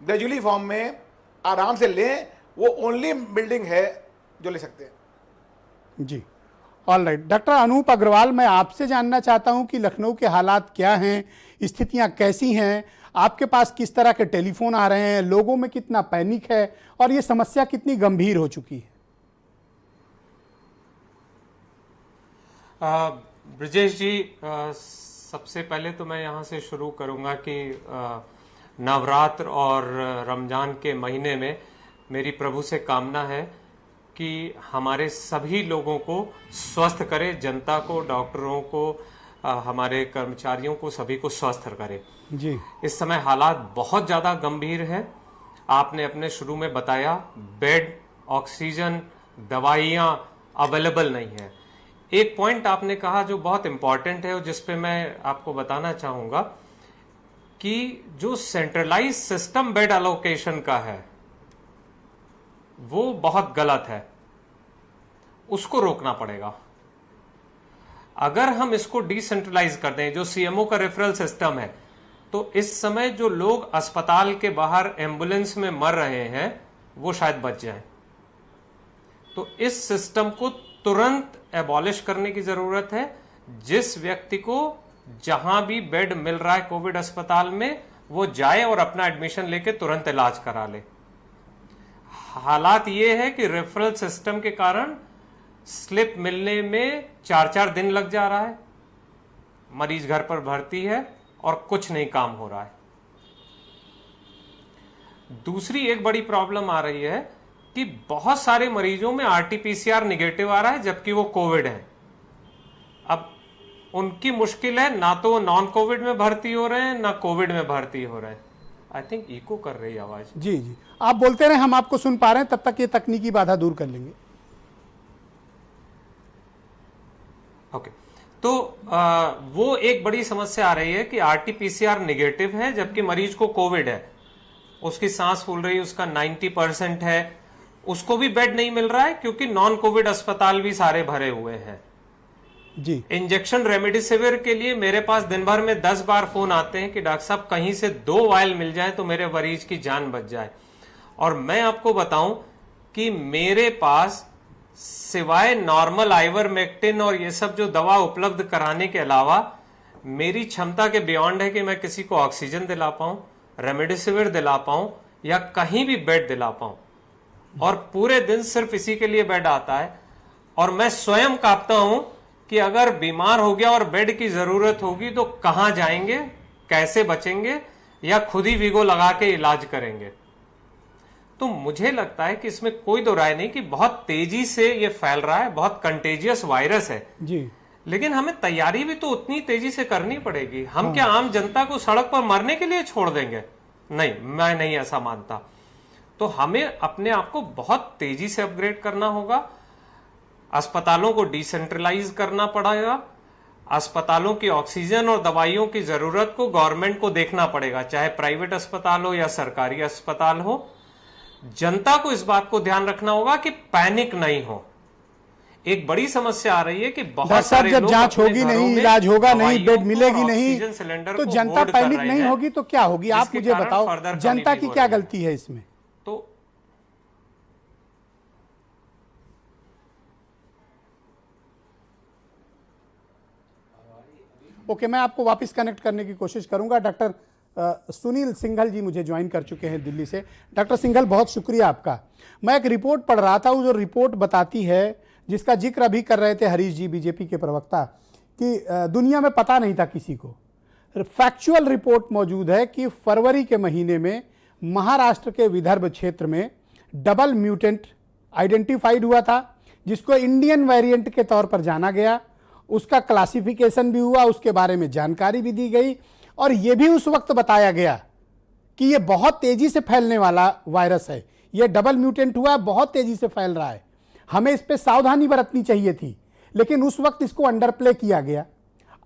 ग्रेजुअली फॉर्म में आराम से लें, वो ओनली बिल्डिंग है जो ले सकते हैं। जी, all right. Doctor Anup Agarwal, मैं आपसे जानना चाहता हूं कि लखनऊ के हालात क्या हैं, स्थितियां कैसी हैं, आपके पास किस तरह के टेलीफोन आ रहे हैं, लोगों में कितना पैनिक है और ये समस्या कितनी गंभीर हो चुकी है? ब्रजेश जी, सबसे पहले तो मैं यहाँ से शुरू करूँगा कि नवरात्र और रमज़ान के महीने में मेरी प्रभु से कामना है कि हमारे सभी लोगों को स्वस्थ करे, जनता को, डॉक्टरों को, हमारे कर्मचारियों को, सभी को स्वस्थ करे। जी, इस समय हालात बहुत ज़्यादा गंभीर है। आपने अपने शुरू में बताया, बेड, ऑक्सीजन, दवाइयाँ अवेलेबल नहीं है। एक पॉइंट आपने कहा जो बहुत इंपॉर्टेंट है और जिस पे मैं आपको बताना चाहूँगा कि जो सेंट्रलाइज सिस्टम बेड एलोकेशन का है वो बहुत गलत है, उसको रोकना पड़ेगा। अगर हम इसको डिसेंट्रलाइज कर दें, जो सीएमओ का रेफरल सिस्टम है, तो इस समय जो लोग अस्पताल के बाहर एम्बुलेंस में मर रहे हैं वो शायद बच जाएं। तो इस सिस्टम को तुरंत एबॉलिश करने की जरूरत है। जिस व्यक्ति को जहां भी बेड मिल रहा है कोविड अस्पताल में, वो जाए और अपना एडमिशन लेके तुरंत इलाज करा ले। हालात ये है कि रेफरल सिस्टम के कारण स्लिप मिलने में 4-4 दिन लग जा रहा है, मरीज घर पर भर्ती है और कुछ नहीं काम हो रहा है। दूसरी एक बड़ी प्रॉब्लम आ रही है कि बहुत सारे मरीजों में आरटीपीसीआर निगेटिव आ रहा है जबकि वो कोविड है। अब उनकी मुश्किल है, ना तो नॉन कोविड में भर्ती हो रहे हैं ना कोविड में भर्ती हो रहे हैं। आई थिंक इको कर रही है आवाज। जी जी, आप बोलते रहे, हम आपको सुन पा रहे हैं, तब तक ये तकनीकी बाधा दूर कर लेंगे। ओके, तो वो एक बड़ी समस्या आ रही है कि आरटीपीसीआर निगेटिव है जबकि मरीज को कोविड है, उसकी सांस फूल रही है, उसका 90% है, उसको भी बेड नहीं मिल रहा है क्योंकि नॉन कोविड अस्पताल भी सारे भरे हुए हैं। जी, इंजेक्शन रेमडेसिविर के लिए मेरे पास दिन भर में 10 बार फोन आते हैं कि डॉक्टर साहब कहीं से 2 वायल मिल जाए तो मेरे मरीज की जान बच जाए। और मैं आपको बताऊं कि मेरे पास सिवाय नॉर्मल आइवरमेक्टिन और ये सब जो दवा उपलब्ध कराने के अलावा मेरी क्षमता के बियॉन्ड है कि मैं किसी को ऑक्सीजन दिला पाऊं, रेमडेसिविर दिला पाऊं या कहीं भी बेड दिला पाऊं। और पूरे दिन सिर्फ इसी के लिए बेड आता है। और मैं स्वयं कांपता हूं कि अगर बीमार हो गया और बेड की जरूरत होगी तो कहां जाएंगे, कैसे बचेंगे, या खुद ही वीगो लगा के इलाज करेंगे। तो मुझे लगता है कि इसमें कोई दो राय नहीं कि बहुत तेजी से ये फैल रहा है, बहुत कंटेजियस वायरस है जी। लेकिन हमें तैयारी भी तो उतनी तेजी से करनी पड़ेगी। हम क्या आम जनता को सड़क पर मरने के लिए छोड़ देंगे? नहीं, मैं नहीं ऐसा मानता। तो हमें अपने आप को बहुत तेजी से अपग्रेड करना होगा। अस्पतालों को डिसेंट्रलाइज करना पड़ेगा। अस्पतालों की ऑक्सीजन और दवाइयों की जरूरत को गवर्नमेंट को देखना पड़ेगा, चाहे प्राइवेट अस्पताल हो या सरकारी अस्पताल हो। जनता को इस बात को ध्यान रखना होगा कि पैनिक नहीं हो। एक बड़ी समस्या आ रही है कि बहुत सारे जब लोग जांच अपने होगी घरों नहीं, में इलाज होगा नहीं, दवाइयों बेड को मिलेगी और नहीं, ऑक्सीजन सिलेंडर तो को जनता होल्ड कर पैनिक रहे नहीं हैं, होगी तो क्या होगी? आप जिसके मुझे कारण बताओ, further जनता हानि की भी क्या हो रही है। गलती है इसमें? तो ओके, मैं आपको वापस कनेक्ट करने की कोशिश करूंगा। डॉक्टर सुनील सिंघल जी मुझे ज्वाइन कर चुके हैं दिल्ली से। डॉक्टर सिंघल, बहुत शुक्रिया आपका। मैं एक रिपोर्ट पढ़ रहा था, वो जो रिपोर्ट बताती है, जिसका जिक्र अभी कर रहे थे हरीश जी, बीजेपी के प्रवक्ता, कि दुनिया में पता नहीं था किसी को। फैक्चुअल रिपोर्ट मौजूद है कि फरवरी के महीने में महाराष्ट्र के विदर्भ क्षेत्र में डबल म्यूटेंट आइडेंटिफाइड हुआ था, जिसको इंडियन वेरिएंट के तौर पर जाना गया। उसका क्लासिफिकेशन भी हुआ, उसके बारे में जानकारी भी दी गई, और यह भी उस वक्त बताया गया कि यह बहुत तेजी से फैलने वाला वायरस है। यह डबल म्यूटेंट हुआ है, बहुत तेजी से फैल रहा है, हमें इस पर सावधानी बरतनी चाहिए थी, लेकिन उस वक्त इसको अंडरप्ले किया गया।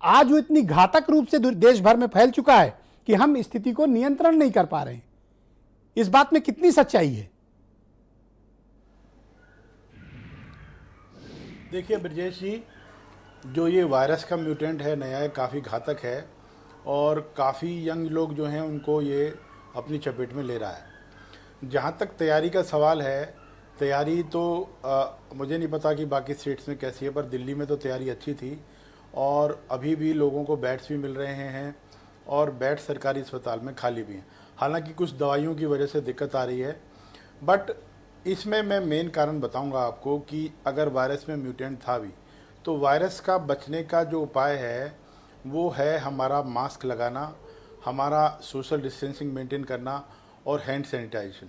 आज वो इतनी घातक रूप से देश भर में फैल चुका है कि हम स्थिति को नियंत्रण नहीं कर पा रहे हैं। इस बात में कितनी सच्चाई है? देखिए ब्रजेश जी, जो ये वायरस का म्यूटेंट है नया है, काफ़ी घातक है और काफ़ी यंग लोग जो हैं उनको ये अपनी चपेट में ले रहा है। जहाँ तक तैयारी का सवाल है, तैयारी तो मुझे नहीं पता कि बाकी स्टेट्स में कैसी है, पर दिल्ली में तो तैयारी अच्छी थी और अभी भी लोगों को बेड्स भी मिल रहे हैं और बेड सरकारी अस्पताल में खाली भी हैं। हालांकि कुछ दवाइयों की वजह से दिक्कत आ रही है, बट इसमें मैं मेन कारण बताऊंगा आपको कि अगर वायरस में म्यूटेंट था भी, तो वायरस का बचने का जो उपाय है वो है हमारा मास्क लगाना, हमारा सोशल डिस्टेंसिंग मेंटेन करना और हैंड सैनिटाइजेशन।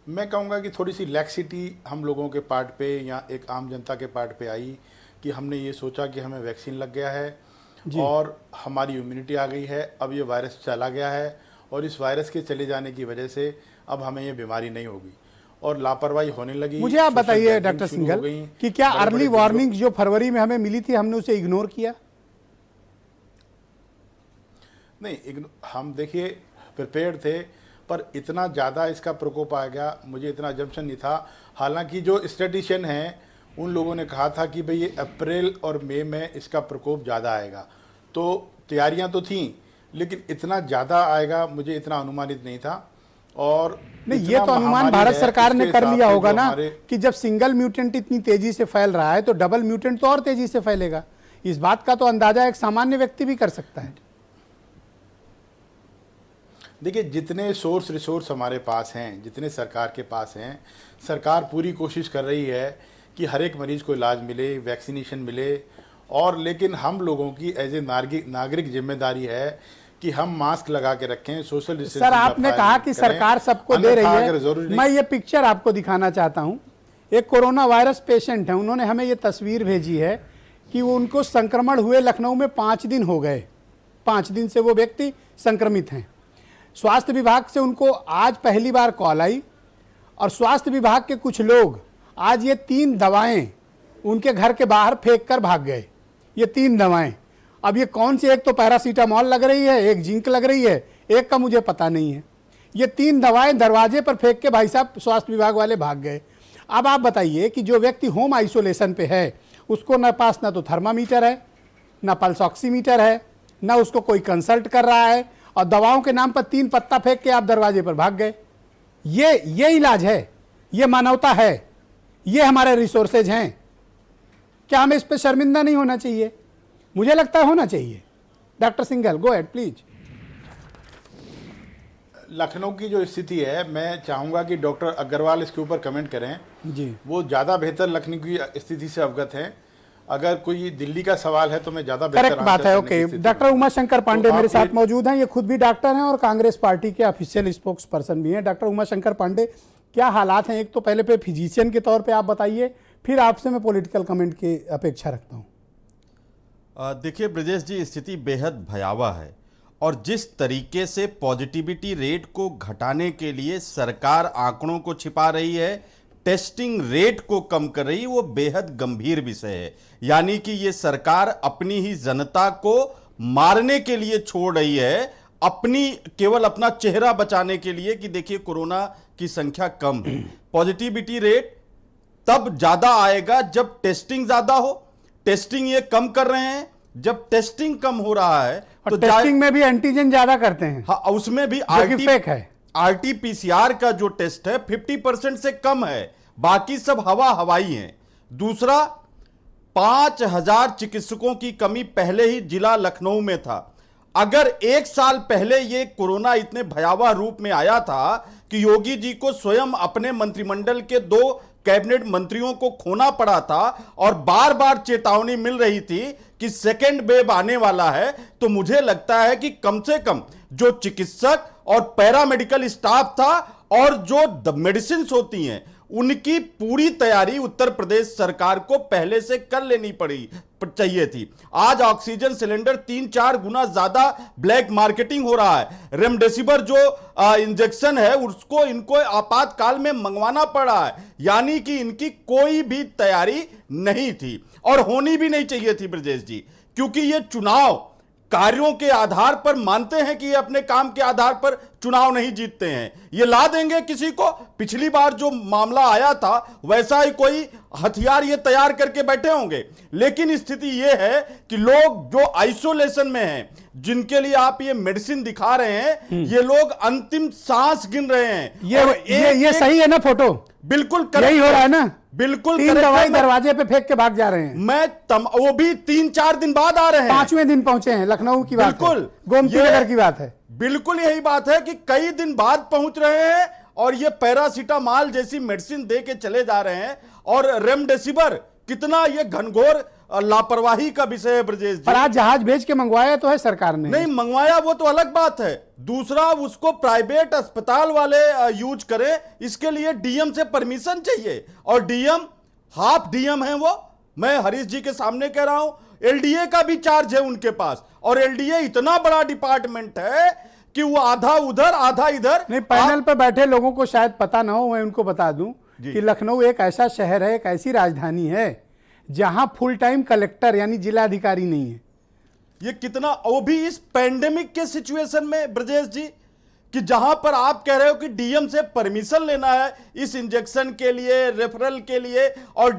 मैं कहूँगा कि थोड़ी सी लैक्सिटी हम लोगों के पार्ट पे या एक आम जनता के पार्ट पे आई कि हमने ये सोचा कि हमें वैक्सीन लग गया है और हमारी इम्यूनिटी आ गई है, अब ये वायरस चला गया है और इस वायरस के चले जाने की वजह से अब हमें ये बीमारी नहीं होगी और लापरवाही होने लगी। मुझे आप बताइए डॉक्टर सिंघल कि क्या अर्ली वार्निंग जो फरवरी में हमें मिली थी, हमने उसे इग्नोर किया? नहीं, हम देखिए प्रिपेयर्ड थे, पर इतना ज़्यादा इसका प्रकोप आ गया, मुझे इतना जम्पशन नहीं था। हालांकि जो स्टैटिशियन हैं उन लोगों ने कहा था कि भाई ये अप्रैल और मई में इसका प्रकोप ज़्यादा आएगा, तो तैयारियां तो थीं, लेकिन इतना ज़्यादा आएगा मुझे इतना अनुमानित नहीं था। और नहीं, ये तो अनुमान भारत सरकार ने कर लिया होगा ना कि जब सिंगल म्यूटेंट इतनी तेजी से फैल रहा है तो डबल म्यूटेंट तो और तेजी से फैलेगा। इस बात का तो अंदाजा एक सामान्य व्यक्ति भी कर सकता है। देखिए, जितने सोर्स रिसोर्स हमारे पास हैं, जितने सरकार के पास हैं, सरकार पूरी कोशिश कर रही है कि हर एक मरीज को इलाज मिले, वैक्सीनेशन मिले, और लेकिन हम लोगों की एज ए नागरिक जिम्मेदारी है कि हम मास्क लगा के रखें, सोशल डिस्टेंसिंग। सर, आपने कहा कि सरकार सबको दे रही है। मैं ये पिक्चर आपको दिखाना चाहता हूं। एक कोरोना वायरस पेशेंट है, उन्होंने हमें ये तस्वीर भेजी है कि वो उनको संक्रमण हुए लखनऊ में 5 दिन हो गए, 5 दिन से वो व्यक्ति संक्रमित हैं। स्वास्थ्य विभाग से उनको आज पहली बार कॉल आई और स्वास्थ्य विभाग के कुछ लोग आज ये 3 दवाएं उनके घर के बाहर फेंक कर भाग गए। ये 3 दवाएं, अब ये कौन सी, एक तो पैरासीटामॉल लग रही है, एक जिंक लग रही है, एक का मुझे पता नहीं है। ये 3 दवाएं दरवाजे पर फेंक के भाई साहब स्वास्थ्य विभाग वाले भाग गए। अब आप बताइए कि जो व्यक्ति होम आइसोलेशन पे है उसको न पास ना तो थर्मामीटर है, ना पल्स ऑक्सीमीटर है, ना उसको कोई कंसल्ट कर रहा है, और दवाओं के नाम पर 3 पत्ता फेंक के आप दरवाजे पर भाग गए। ये इलाज है, ये मानवता है, ये हमारे रिसोर्सेज हैं। क्या हमें इस पे शर्मिंदा नहीं होना चाहिए? मुझे लगता है होना चाहिए। Doctor Singhal, go ahead please. Lucknow की जो स्थिति है, मैं चाहूँगा कि डॉक्टर अग्रवाल इसके ऊपर कमेंट करें जी। वो ज़्यादा बेहतर लखनऊ की स्थिति से अवगत हैं। अगर कोई दिल्ली का सवाल है तो मैं ज़्यादा बेहतर करेक्ट बात है। ओके, डॉक्टर उमा शंकर पांडे मेरे साथ मौजूद हैं। ये खुद भी डॉक्टर हैं और कांग्रेस पार्टी के ऑफिशियल स्पोक्स पर्सन भी हैं। डॉक्टर उमा शंकर पांडे, क्या हालात हैं? एक तो पहले पे फिजिशियन के तौर पे आप बताइए, फिर आपसे मैं पॉलिटिकल कमेंट की अपेक्षा रखता हूँ। देखिए ब्रजेश जी, स्थिति बेहद भयावह है और जिस तरीके से पॉजिटिविटी रेट को घटाने के लिए सरकार आंकड़ों को छिपा रही है, टेस्टिंग रेट को कम कर रही है, वो बेहद गंभीर विषय है। यानी कि ये सरकार अपनी ही जनता को मारने के लिए छोड़ रही है, केवल अपना चेहरा बचाने के लिए कि देखिए कोरोना की संख्या कम है। पॉजिटिविटी रेट तब ज्यादा आएगा जब टेस्टिंग ज्यादा हो। टेस्टिंग ये कम कर रहे हैं, जब टेस्टिंग कम हो रहा है तो टेस्टिंग में भी एंटीजन ज्यादा करते हैं। हाँ, उसमें भी फेक है। आरटीपीसीआर का जो टेस्ट है 50% से कम है, बाकी सब हवाई हैं। दूसरा, 5000 चिकित्सकों की कमी पहले ही जिला लखनऊ में था। अगर एक साल पहले ये कोरोना इतने भयावह रूप में आया था कि योगी जी को स्वयं अपने मंत्रिमंडल के 2 कैबिनेट मंत्रियों को खोना पड़ा था और बार बार चेतावनी मिल रही थी कि सेकेंड वेव आने वाला है, तो मुझे लगता है कि कम से कम जो चिकित्सक और पैरामेडिकल स्टाफ था और जो मेडिसिन होती हैं उनकी पूरी तैयारी उत्तर प्रदेश सरकार को पहले से कर लेनी चाहिए थी। आज ऑक्सीजन सिलेंडर 3-4 गुना ज्यादा ब्लैक मार्केटिंग हो रहा है। रेमडेसिविर जो इंजेक्शन है उसको इनको आपातकाल में मंगवाना पड़ा है। यानी कि इनकी कोई भी तैयारी नहीं थी और होनी भी नहीं चाहिए थी ब्रजेश जी, क्योंकि ये चुनाव कार्यों के आधार पर मानते हैं कि ये अपने काम के आधार पर चुनाव नहीं जीतते हैं। ये ला देंगे किसी को। पिछली बार जो मामला आया था वैसा ही कोई हथियार ये तैयार करके बैठे होंगे। लेकिन स्थिति ये है कि लोग जो आइसोलेशन में हैं, जिनके लिए आप ये मेडिसिन दिखा रहे हैं, ये लोग अंतिम सांस गिन रहे हैं। ये सही है ना फोटो? बिल्कुल यही हो रहा है ना? बिल्कुल 3 दवाई दरवाजे पे फेंक के भाग जा रहे हैं। वो भी 3-4 दिन बाद आ रहे हैं। 5वें दिन पहुंचे हैं। लखनऊ की बात, बिल्कुल गोमती नगर की बात है। बिल्कुल यही बात है कि कई दिन बाद पहुंच रहे हैं और ये पैरासीटामॉल जैसी मेडिसिन दे के चले जा रहे हैं। और रेमडेसिविर, कितना ये घनघोर लापरवाही का विषय है ब्रजेश जी। पर आज जहाज भेज के मंगवाया तो है सरकार ने। नहीं मंगवाया वो तो अलग बात है। दूसरा, उसको प्राइवेट अस्पताल वाले यूज करें, इसके लिए डीएम से परमिशन चाहिए और डीएम हाफ डीएम है वो। मैं हरीश जी के सामने कह रहा हूं, एलडीए का भी चार्ज है उनके पास और एलडीए इतना बड़ा डिपार्टमेंट है कि वो आधा उधर आधा इधर। नहीं, पैनल पर बैठे लोगों को शायद पता ना हो, मैं उनको बता दूं कि लखनऊ एक ऐसा शहर है, एक ऐसी राजधानी है जहां फुल टाइम कलेक्टर यानी जिला अधिकारी नहीं है। ये कितना, वो भी इस पेंडेमिक के सिचुएशन में ब्रजेश जी, कि जहां पर आप कह रहे हो कि डीएम से परमिशन लेना है इस इंजेक्शन के लिए, रेफरल के लिए, और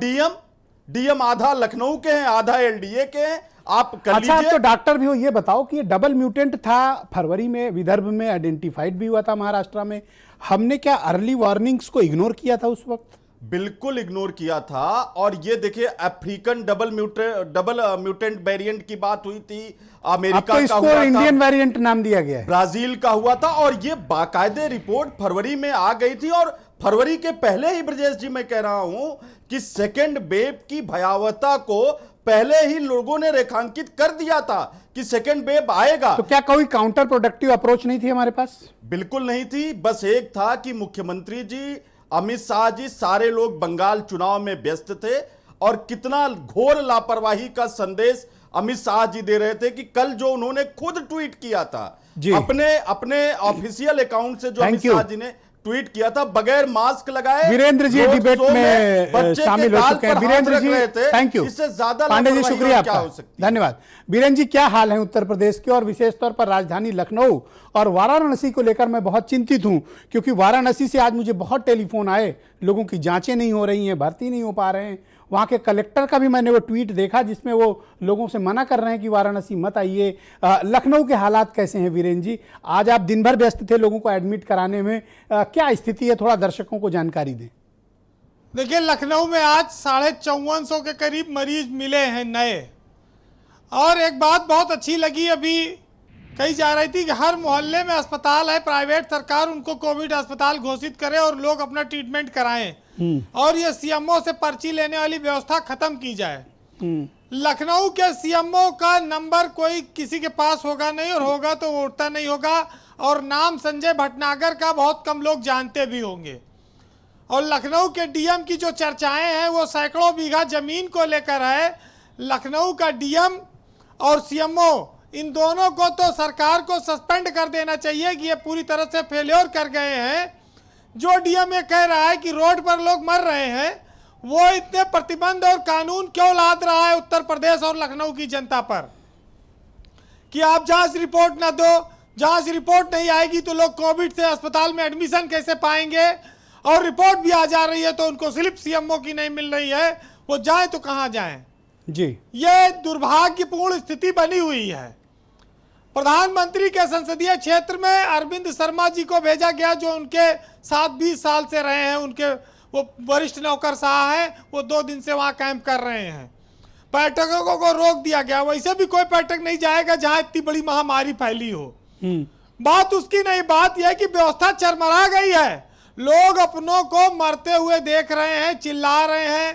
डीएम आधा लखनऊ के हैं आधा एलडीए के हैं। आप कर लीजिए। अच्छा, तो डॉक्टर भी हो, ये बताओ कि ये डबल म्यूटेंट था, फरवरी में विदर्भ में आइडेंटिफाइड भी हुआ था, महाराष्ट्र में। हमने क्या अर्ली वार्निंग्स को इग्नोर किया था उस वक्त? बिल्कुल इग्नोर किया था। और ये देखिए, अफ्रीकन डबल म्यूटेंट वेरिएंट की बात हुई थी, अमेरिका तो इसको का हुआ इंडियन था, वेरिएंट नाम दिया गया है, ब्राजील का हुआ था, और ये बाकायदे रिपोर्ट फरवरी में आ गई थी। और फरवरी के पहले ही ब्रजेश जी मैं कह रहा हूं कि सेकेंड वेव की भयावहता को पहले ही लोगों ने रेखांकित कर दिया था कि सेकेंड वेव आएगा। तो क्या कोई काउंटर प्रोडक्टिव अप्रोच नहीं थी हमारे पास? बिल्कुल नहीं थी। बस एक था कि मुख्यमंत्री जी, अमित शाह जी, सारे लोग बंगाल चुनाव में व्यस्त थे और कितना घोर लापरवाही का संदेश अमित शाह जी दे रहे थे कि कल जो उन्होंने खुद ट्वीट किया था अपने ऑफिशियल अकाउंट से, जो अमित शाह जी ने ट्वीट किया था बगैर मास्क लगाए। वीरेंद्र जी डिबेट में शामिल हो चुके हैं। Virendra ji thank you. इससे ज्यादा पांडे जी शुक्रिया आपका, धन्यवाद। वीरेंद्र जी, क्या हाल है उत्तर प्रदेश के और विशेष तौर पर राजधानी लखनऊ और वाराणसी को लेकर मैं बहुत चिंतित हूं, क्योंकि वाराणसी से आज मुझे बहुत टेलीफोन आए, लोगों की जांचें नहीं हो रही हैं, भर्ती नहीं हो पा रहे हैं। वहाँ के कलेक्टर का भी मैंने वो ट्वीट देखा जिसमें वो लोगों से मना कर रहे हैं कि वाराणसी मत आइए। लखनऊ के हालात कैसे हैं वीरेंद्र जी? आज आप दिन भर व्यस्त थे लोगों को एडमिट कराने में, क्या स्थिति है? थोड़ा दर्शकों को जानकारी दें। देखिए, लखनऊ में आज 5450 के करीब मरीज मिले हैं नए। और एक बात बहुत अच्छी लगी, अभी कही जा रही थी कि हर मोहल्ले में अस्पताल है प्राइवेट, सरकार उनको कोविड अस्पताल घोषित करे और लोग अपना ट्रीटमेंट कराएं और ये सीएमओ से पर्ची लेने वाली व्यवस्था खत्म की जाए। लखनऊ के सीएमओ का नंबर कोई किसी के पास होगा नहीं, और होगा तो उठता नहीं होगा, और नाम संजय भटनागर का बहुत कम लोग जानते भी होंगे। और लखनऊ के डीएम की जो चर्चाएं हैं वो सैकड़ों बीघा जमीन को लेकर है। लखनऊ का डीएम और सीएमओ, इन दोनों को तो सरकार को सस्पेंड कर देना चाहिए कि ये पूरी तरह से फेल्योर कर गए हैं। जो डीएम ये कह रहा है कि रोड पर लोग मर रहे हैं, वो इतने प्रतिबंध और कानून क्यों लाद रहा है उत्तर प्रदेश और लखनऊ की जनता पर कि आप जांच रिपोर्ट ना दो, जांच रिपोर्ट नहीं आएगी तो लोग कोविड से अस्पताल में एडमिशन कैसे पाएंगे, और रिपोर्ट भी आ जा रही है तो उनको स्लिप सीएमओ की नहीं मिल रही है, वो जाए तो कहां जाएं। जी, ये दुर्भाग्यपूर्ण स्थिति बनी हुई है। प्रधानमंत्री के संसदीय क्षेत्र में अरविंद शर्मा जी को भेजा गया, जो उनके साथ 20 साल से रहे हैं, उनके वो वरिष्ठ नौकरशाह हैं, वो 2 दिन से वहां कैंप कर रहे हैं। पर्यटकों को रोक दिया गया, वैसे भी कोई पर्यटक नहीं जाएगा जहां इतनी बड़ी महामारी फैली हो। बात उसकी नहीं, बात यह कि व्यवस्था चरमरा गई है। लोग अपनों को मरते हुए देख रहे हैं, चिल्ला रहे हैं।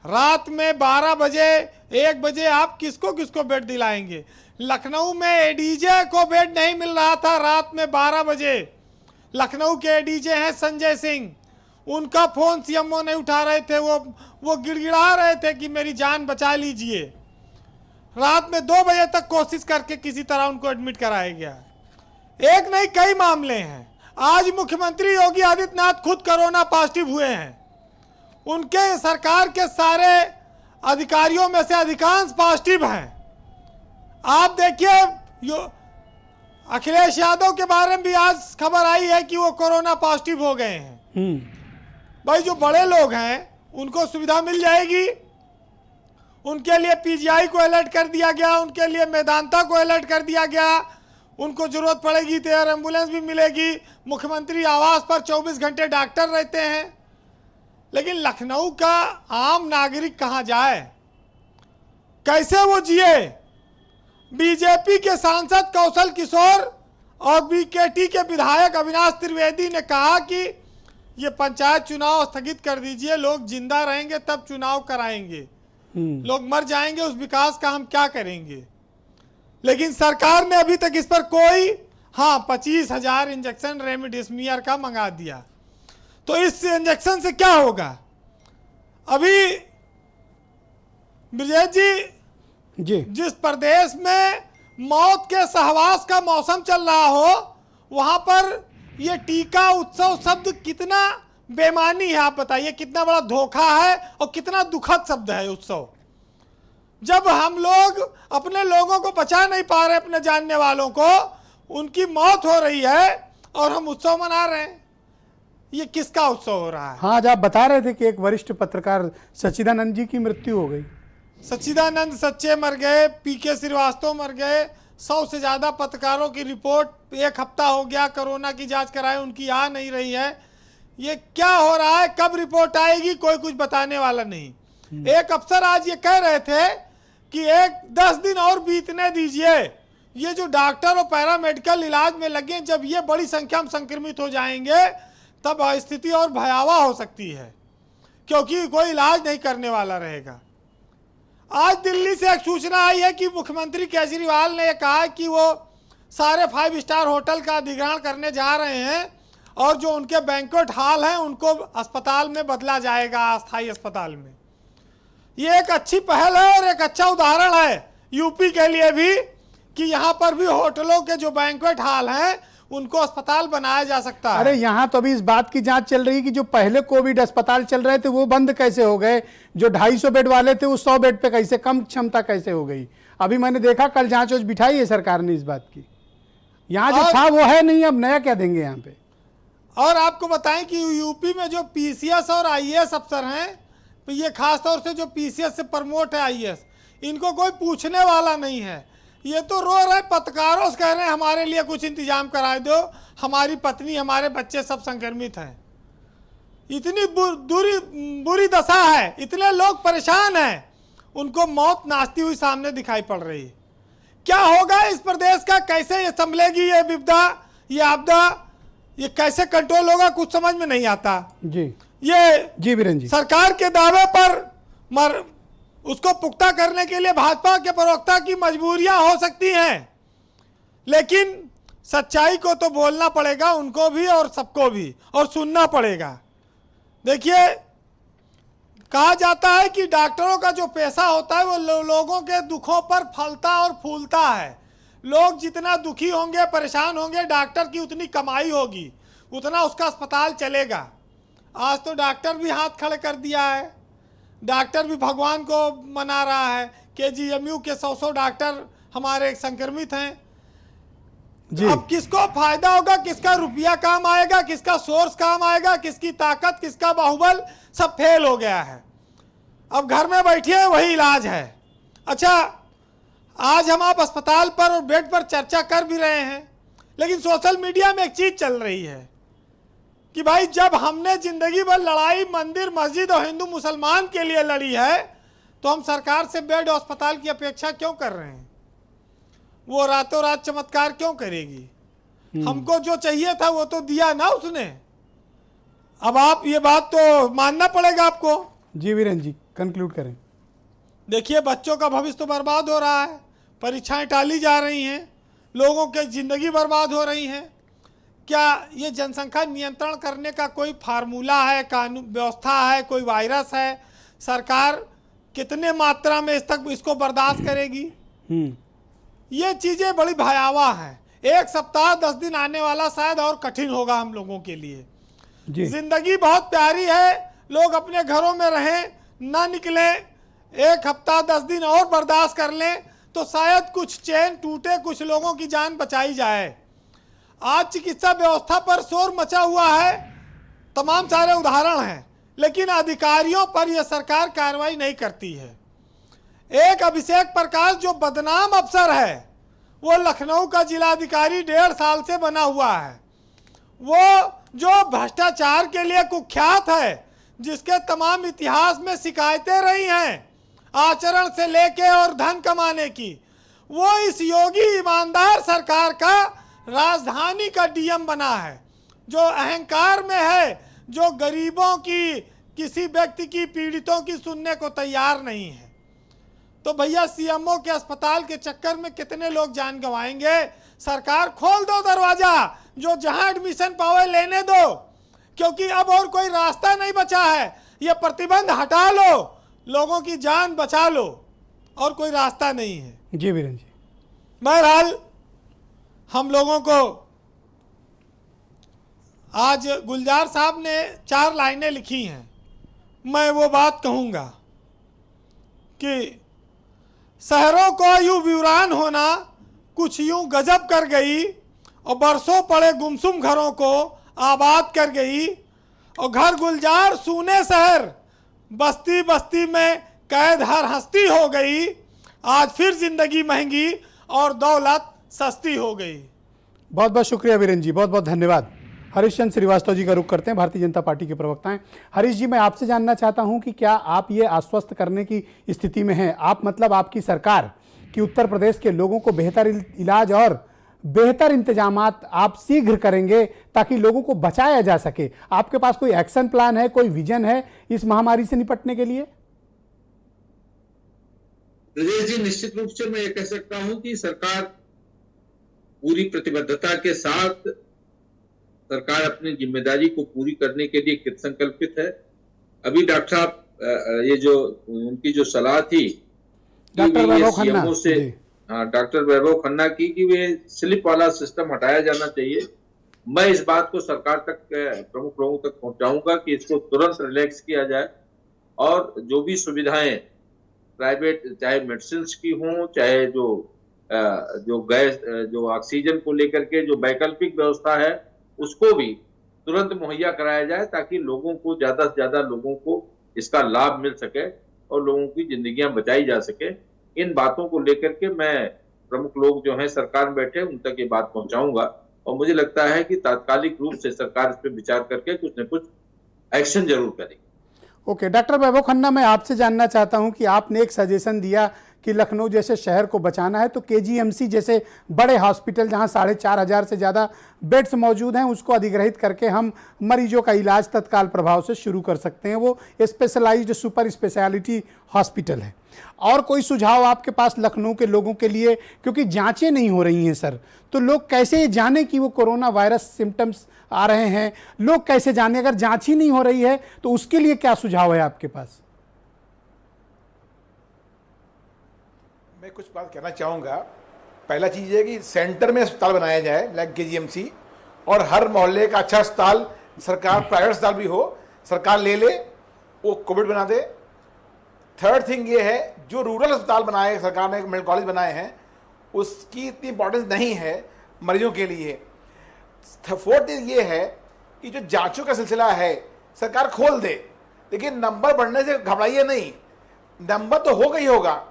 रात में 12 बजे 1 बजे आप किसको किसको बेड दिलाएंगे। लखनऊ में एडीजे को बेड नहीं मिल रहा था रात में 12 बजे। लखनऊ के एडीजे हैं संजय सिंह, उनका फोन सीएमओ नहीं उठा रहे थे, वो गिड़गिड़ा रहे थे कि मेरी जान बचा लीजिए। रात में 2 बजे तक कोशिश करके किसी तरह उनको एडमिट कराया गया। एक नहीं कई मामले हैं। आज मुख्यमंत्री योगी आदित्यनाथ खुद कोरोना पॉजिटिव हुए हैं। उनके सरकार के सारे अधिकारियों में से अधिकांश पॉजिटिव हैं। आप देखिए, अखिलेश यादव के बारे में भी आज खबर आई है कि वो कोरोना पॉजिटिव हो गए हैं। भाई, जो बड़े लोग हैं उनको सुविधा मिल जाएगी। उनके लिए पीजीआई को अलर्ट कर दिया गया, उनके लिए मेदांता को अलर्ट कर दिया गया। उनको जरूरत पड़ेगी तो एयर एम्बुलेंस भी मिलेगी। मुख्यमंत्री आवास पर 24 घंटे डॉक्टर रहते हैं। लेकिन लखनऊ का आम नागरिक कहां जाए, कैसे वो जिए। बीजेपी के सांसद कौशल किशोर और बीकेटी के विधायक अविनाश त्रिवेदी ने कहा कि ये पंचायत चुनाव स्थगित कर दीजिए, लोग जिंदा रहेंगे तब चुनाव कराएंगे, लोग मर जाएंगे उस विकास का हम क्या करेंगे। लेकिन सरकार ने अभी तक इस पर कोई, 25,000 इंजेक्शन रेमडेसिविर का मंगा दिया। तो इस इंजेक्शन से क्या होगा। अभी ब्रिजेश जी, जिस प्रदेश में मौत के सहवास का मौसम चल रहा हो, वहां पर ये टीका उत्सव शब्द कितना बेमानी है। आप बताइए, कितना बड़ा धोखा है और कितना दुखद शब्द है उत्सव। जब हम लोग अपने लोगों को बचा नहीं पा रहे, अपने जानने वालों को, उनकी मौत हो रही है और हम उत्सव मना रहे हैं। ये किसका उत्सव हो रहा है। हाँ, आज आप बता रहे थे कि एक वरिष्ठ पत्रकार सच्चिदानंद जी की मृत्यु हो गई। सच्चिदानंद सच्चे मर गए, पीके श्रीवास्तव मर गए, 100 से ज़्यादा पत्रकारों की रिपोर्ट 1 हफ्ता हो गया कोरोना की जांच कराए, उनकी आ नहीं रही है। ये क्या हो रहा है, कब रिपोर्ट आएगी, कोई कुछ बताने वाला नहीं। एक अफसर आज ये कह रहे थे कि 10 दिन और बीतने दीजिए, ये जो डॉक्टर और पैरामेडिकल इलाज में लगे, जब ये बड़ी संख्या में संक्रमित हो जाएंगे तब स्थिति और भयावह हो सकती है, क्योंकि कोई इलाज नहीं करने वाला रहेगा। आज दिल्ली से एक सूचना आई है कि मुख्यमंत्री केजरीवाल ने कहा कि वो सारे 5 स्टार होटल का अधिग्रहण करने जा रहे हैं और जो उनके बैंक्वेट हॉल हैं उनको अस्पताल में बदला जाएगा, अस्थायी अस्पताल में। ये एक अच्छी पहल है और एक अच्छा उदाहरण है यूपी के लिए भी कि यहाँ पर भी होटलों के जो बैंक्वेट हॉल हैं उनको अस्पताल बनाया जा सकता है। अरे यहाँ तो अभी इस बात की जांच चल रही कि जो पहले कोविड अस्पताल चल रहे थे वो बंद कैसे हो गए, जो 250 बेड वाले थे वो 100 बेड पे कैसे, कम क्षमता कैसे हो गई। अभी मैंने देखा कल जांच बिठाई है सरकार ने इस बात की। यहाँ जो था वो है नहीं, अब नया क्या देंगे यहाँ पे। और आपको बताएं कि यूपी में जो पीसीएस और आईएएस अफसर हैं, तो ये खासतौर से जो पीसीएस से प्रमोट है आईएएस, इनको कोई पूछने वाला नहीं है। ये तो रो रहे पत्रकारों से, कह रहे हैं हमारे लिए कुछ इंतजाम करा दो, हमारी पत्नी हमारे बच्चे सब संक्रमित हैं। इतनी बुरी दशा है, इतने लोग परेशान हैं, उनको मौत नाचती हुई सामने दिखाई पड़ रही है। क्या होगा इस प्रदेश का, कैसे ये संभलेगी ये विपदा, ये आपदा, ये कैसे कंट्रोल होगा, कुछ समझ में नहीं आता। जी वीरेंद्र जी, सरकार के दावे पर उसको पुख्ता करने के लिए भाजपा के प्रवक्ता की मजबूरियां हो सकती हैं, लेकिन सच्चाई को तो बोलना पड़ेगा उनको भी और सबको भी, और सुनना पड़ेगा। देखिए, कहा जाता है कि डॉक्टरों का जो पैसा होता है वो लोगों के दुखों पर फलता और फूलता है। लोग जितना दुखी होंगे, परेशान होंगे, डॉक्टर की उतनी कमाई होगी, उतना उसका अस्पताल चलेगा। आज तो डॉक्टर भी हाथ खड़े कर दिया है, डॉक्टर भी भगवान को मना रहा है। केजीएमयू के 100 डॉक्टर हमारे संक्रमित हैं। अब किसको फायदा होगा, किसका रुपया काम आएगा, किसका सोर्स काम आएगा, किसकी ताकत, किसका बाहुबल, सब फेल हो गया है। अब घर में बैठिए, वही इलाज है। अच्छा, आज हम आप अस्पताल पर और बेड पर चर्चा कर भी रहे हैं, लेकिन सोशल मीडिया में एक चीज चल रही है कि भाई जब हमने जिंदगी भर लड़ाई मंदिर मस्जिद और हिंदू मुसलमान के लिए लड़ी है, तो हम सरकार से बेड और अस्पताल की अपेक्षा क्यों कर रहे हैं? वो रातों रात चमत्कार क्यों करेगी? हमको जो चाहिए था वो तो दिया ना उसने। अब आप ये बात तो मानना पड़ेगा आपको। जी वीरेंद्र जी, कंक्लूड करें। देखिए, बच्चों का भविष्य तो बर्बाद हो रहा है, परीक्षाएं टाली जा रही हैं, लोगों की जिंदगी बर्बाद हो रही है। क्या ये जनसंख्या नियंत्रण करने का कोई फार्मूला है, कानून व्यवस्था है, कोई वायरस है? सरकार कितने मात्रा में इसको बर्दाश्त करेगी? ये चीजें बड़ी भयावह हैं। एक सप्ताह 10 दिन आने वाला शायद और कठिन होगा हम लोगों के लिए। जिंदगी बहुत प्यारी है, लोग अपने घरों में रहें, ना निकलें, एक हफ्ता 10 दिन और बर्दाश्त कर लें तो शायद कुछ चैन टूटे, कुछ लोगों की जान बचाई जाए। आज चिकित्सा व्यवस्था पर शोर मचा हुआ है, तमाम सारे उदाहरण हैं, लेकिन अधिकारियों पर यह सरकार कार्रवाई नहीं करती है। एक अभिषेक प्रकाश जो बदनाम अफसर है, वो लखनऊ का जिलाधिकारी 1.5 साल से बना हुआ है। वो जो भ्रष्टाचार के लिए कुख्यात है, जिसके तमाम इतिहास में शिकायतें रही हैं, आचरण से लेके और धन कमाने की, वो इस योगी ईमानदार सरकार का राजधानी का डीएम बना है, जो अहंकार में है, जो गरीबों की, किसी व्यक्ति की, पीड़ितों की सुनने को तैयार नहीं है। तो भैया, सीएमओ के अस्पताल के चक्कर में कितने लोग जान गंवाएंगे? सरकार खोल दो दरवाजा, जो जहां एडमिशन पावे लेने दो, क्योंकि अब और कोई रास्ता नहीं बचा है। ये प्रतिबंध हटा लो, लोगों की जान बचा लो, और कोई रास्ता नहीं है। जी वीरेंद्र जी, बहरहाल हम लोगों को आज गुलजार साहब ने 4 लाइनें लिखी हैं। मैं वो बात कहूँगा कि शहरों को यूं वीरान होना कुछ यूं गजब कर गई, और बरसों पड़े गुमसुम घरों को आबाद कर गई। और घर गुलजार सूने शहर, बस्ती बस्ती में कैद हर हस्ती हो गई। आज फिर जिंदगी महंगी और दौलत सस्ती हो गई। बहुत बहुत शुक्रिया वीरेंद्र जी, बहुत बहुत धन्यवाद। हरीश चंद्र श्रीवास्तव जी का रुख करते हैं, भारतीय जनता पार्टी के प्रवक्ता हैं। हरीश जी, मैं आपसे जानना चाहता हूं कि क्या आप ये आश्वस्त करने की स्थिति में हैं, आप मतलब आपकी सरकार, कि उत्तर प्रदेश के लोगों को बेहतर इलाज और बेहतर इंतजामात आप शीघ्र करेंगे ताकि लोगों को बचाया जा सके? आपके पास कोई एक्शन प्लान है, कोई विजन है इस महामारी से निपटने के लिए? ब्रजेश जी, निश्चित रूप से मैं ये कह सकता हूं कि सरकार पूरी प्रतिबद्धता के साथ सरकार अपनी जिम्मेदारी को पूरी करने के लिए कृत संकल्पित है। अभी डॉक्टर साहब, ये जो उनकी जो सलाह थी डॉक्टर वैभव खन्ना से, डॉक्टर वैभव खन्ना की, कि वे स्लिप वाला सिस्टम हटाया जाना चाहिए। मैं इस बात को सरकार तक, प्रमुख लोगों तक पहुंचाऊंगा कि इसको तुरंत रिलैक्स किया जाए, और जो भी सुविधाएं प्राइवेट, चाहे मेडिसिन की हों, चाहे जो गैस, जो ऑक्सीजन को लेकर के जो वैकल्पिक व्यवस्था है, उसको भी तुरंत मुहैया कराया जाए, ताकि लोगों को, ज्यादा से ज्यादा लोगों को इसका लाभ मिल सके और लोगों की जिंदगियां बचाई जा सके। इन बातों को लेकर के मैं, प्रमुख लोग जो हैं सरकार में बैठे, उन तक ये बात पहुंचाऊंगा, और मुझे लगता है कि तात्कालिक रूप से सरकार इस पर विचार करके कुछ न कुछ एक्शन जरूर करेंगे। ओके, डॉक्टर वैभव खन्ना, मैं आपसे जानना चाहता हूं कि आपने एक सजेशन दिया कि लखनऊ जैसे शहर को बचाना है तो केजीएमसी जैसे बड़े हॉस्पिटल जहां 4,500 से ज़्यादा बेड्स मौजूद हैं उसको अधिग्रहित करके हम मरीजों का इलाज तत्काल प्रभाव से शुरू कर सकते हैं। वो स्पेशलाइज्ड सुपर स्पेशलिटी हॉस्पिटल है। और कोई सुझाव आपके पास लखनऊ के लोगों के लिए, क्योंकि जांचें नहीं हो रही हैं सर, तो लोग कैसे जाने कि वो कोरोना वायरस सिम्टम्स आ रहे हैं? लोग कैसे जाने अगर जांच ही नहीं हो रही है तो उसके लिए क्या सुझाव है आपके पास? मैं कुछ बात कहना चाहूँगा। पहला चीज़ है कि सेंटर में अस्पताल बनाया जाए लाइक केजीएमसी, और हर मोहल्ले का अच्छा अस्पताल, सरकार प्राइवेट अस्पताल भी हो, सरकार ले ले, वो कोविड बना दे। थर्ड थिंग ये है, जो रूरल अस्पताल बनाए सरकार ने, मेडिकल कॉलेज बनाए हैं, उसकी इतनी इंपॉर्टेंस नहीं है मरीजों के लिए। फोर्थ थिंग ये है कि जो जांचों का सिलसिला है सरकार खोल दे, लेकिन नंबर बढ़ने से घबराइए नहीं, नंबर तो होगा ही होगा।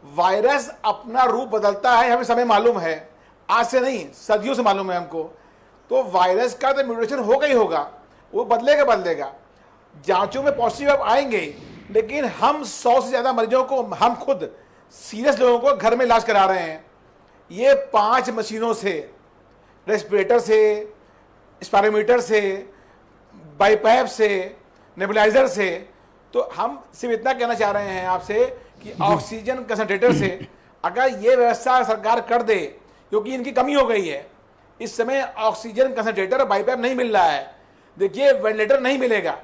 वायरस अपना रूप बदलता है, हमें समय मालूम है, आज से नहीं सदियों से मालूम है हमको। तो वायरस का तो म्यूटेशन होगा ही होगा, वो बदलेगा। जांचों में पॉजिटिव अब आएंगे, लेकिन हम 100 से ज़्यादा मरीजों को, हम खुद सीरियस लोगों को घर में इलाज करा रहे हैं। ये 5 मशीनों से, रेस्पिरेटर से, स्पायरोमीटर से, बाईपैप से, नेबुलाइजर से, तो हम सिर्फ इतना कहना चाह रहे हैं आपसे कि ऑक्सीजन कंसंट्रेटर से अगर ये व्यवस्था सरकार कर दे, क्योंकि इनकी कमी हो गई है। इस समय ऑक्सीजन कंसंट्रेटर, बाईपैप नहीं मिल रहा है। देखिए, वेंटिलेटर नहीं मिलेगा,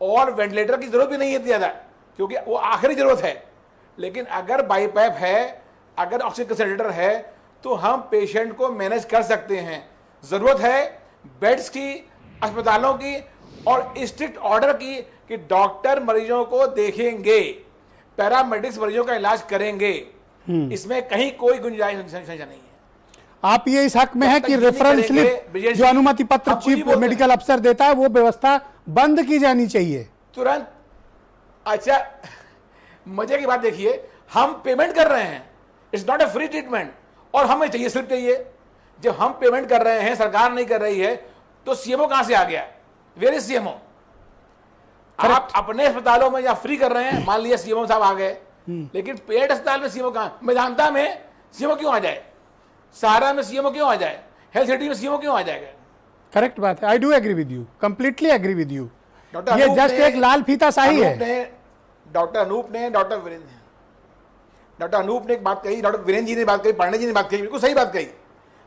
और वेंटिलेटर की जरूरत भी नहीं है ज़्यादा, क्योंकि वो आखिरी जरूरत है। लेकिन अगर बाईपैप है, अगर ऑक्सीजन कंसंट्रेटर है, तो हम पेशेंट को मैनेज कर सकते हैं। जरूरत है बेड्स की, अस्पतालों की, और स्ट्रिक्ट ऑर्डर की कि डॉक्टर मरीजों को देखेंगे, पैरामेडिक्स मरीजों का इलाज करेंगे। इसमें कहीं कोई गुंजाइश नहीं है। आप ये इस हक में है कि रेफरल स्लिप जो अनुमति पत्र चीफ मेडिकल अफसर देता है वो व्यवस्था बंद की जानी चाहिए तुरंत। अच्छा, मजे की बात देखिए, हम पेमेंट कर रहे हैं, it's not a free treatment, और हमें चाहिए, स्लिप चाहिए। जब हम पेमेंट कर रहे हैं, सरकार नहीं कर रही है, तो सीएमओ कहां से आ गया? Where is CMO? आप अपने अस्पतालों में या फ्री कर रहे हैं, मान लिया सीएमओ साहब आ गए, लेकिन पेड अस्पताल में सीएमओ कहां? मेदांता में सीएमओ क्यों आ जाए? सहारा में सीएमओ क्यों आ जाए? हेल्थ सिटी में सीएमओ क्यों आ जाएगा? करेक्ट बात है। I do agree with you, completely agree with you. ये जस्ट एक लाल फीता शाही है। डॉक्टर अनूप ने एक बात कही, डॉक्टर वीरेंद्र जी ने बात कही, पांडे जी ने बात कही, बिल्कुल सही बात कही।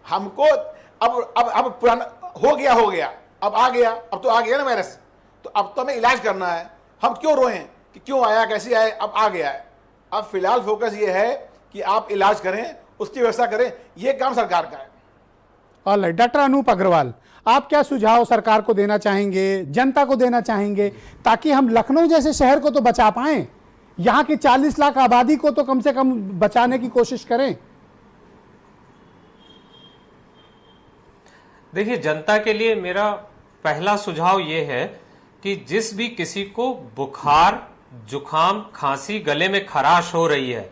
हमको अब पुराना हो गया, अब आ गया, अब तो आ गया ना वायरस, तो अब तो हमें इलाज करना है। हम क्यों रोएं कि क्यों आया, कैसे आया, अब आ गया है। अब फिलहाल फोकस ये है कि आप इलाज करें, उसकी व्यवस्था करें, ये काम सरकार का है। ऑलराइट, डॉक्टर अनूप अग्रवाल, आप क्या सुझाव सरकार को देना चाहेंगे, जनता को देना चाहेंगे, ताकि हम लखनऊ जैसे शहर को तो बचा पाएं, यहाँ की 40 लाख आबादी को तो कम से कम बचाने की कोशिश करें? देखिए, जनता के लिए मेरा पहला सुझाव यह है कि जिस भी किसी को बुखार, जुखाम, खांसी, गले में खराश हो रही है,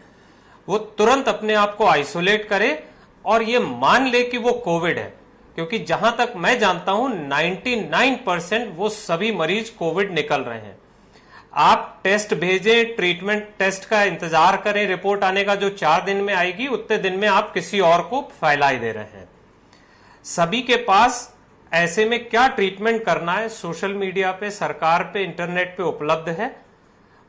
वो तुरंत अपने आप को आइसोलेट करे और ये मान ले कि वो कोविड है। क्योंकि जहां तक मैं जानता हूं 99% वो सभी मरीज कोविड निकल रहे हैं। आप टेस्ट भेजें, ट्रीटमेंट टेस्ट का इंतजार करें, रिपोर्ट आने का जो 4 दिन में आएगी, उतने दिन में आप किसी और को फैलाई दे रहे हैं। सभी के पास ऐसे में क्या ट्रीटमेंट करना है, सोशल मीडिया पे, सरकार पे, इंटरनेट पे उपलब्ध है।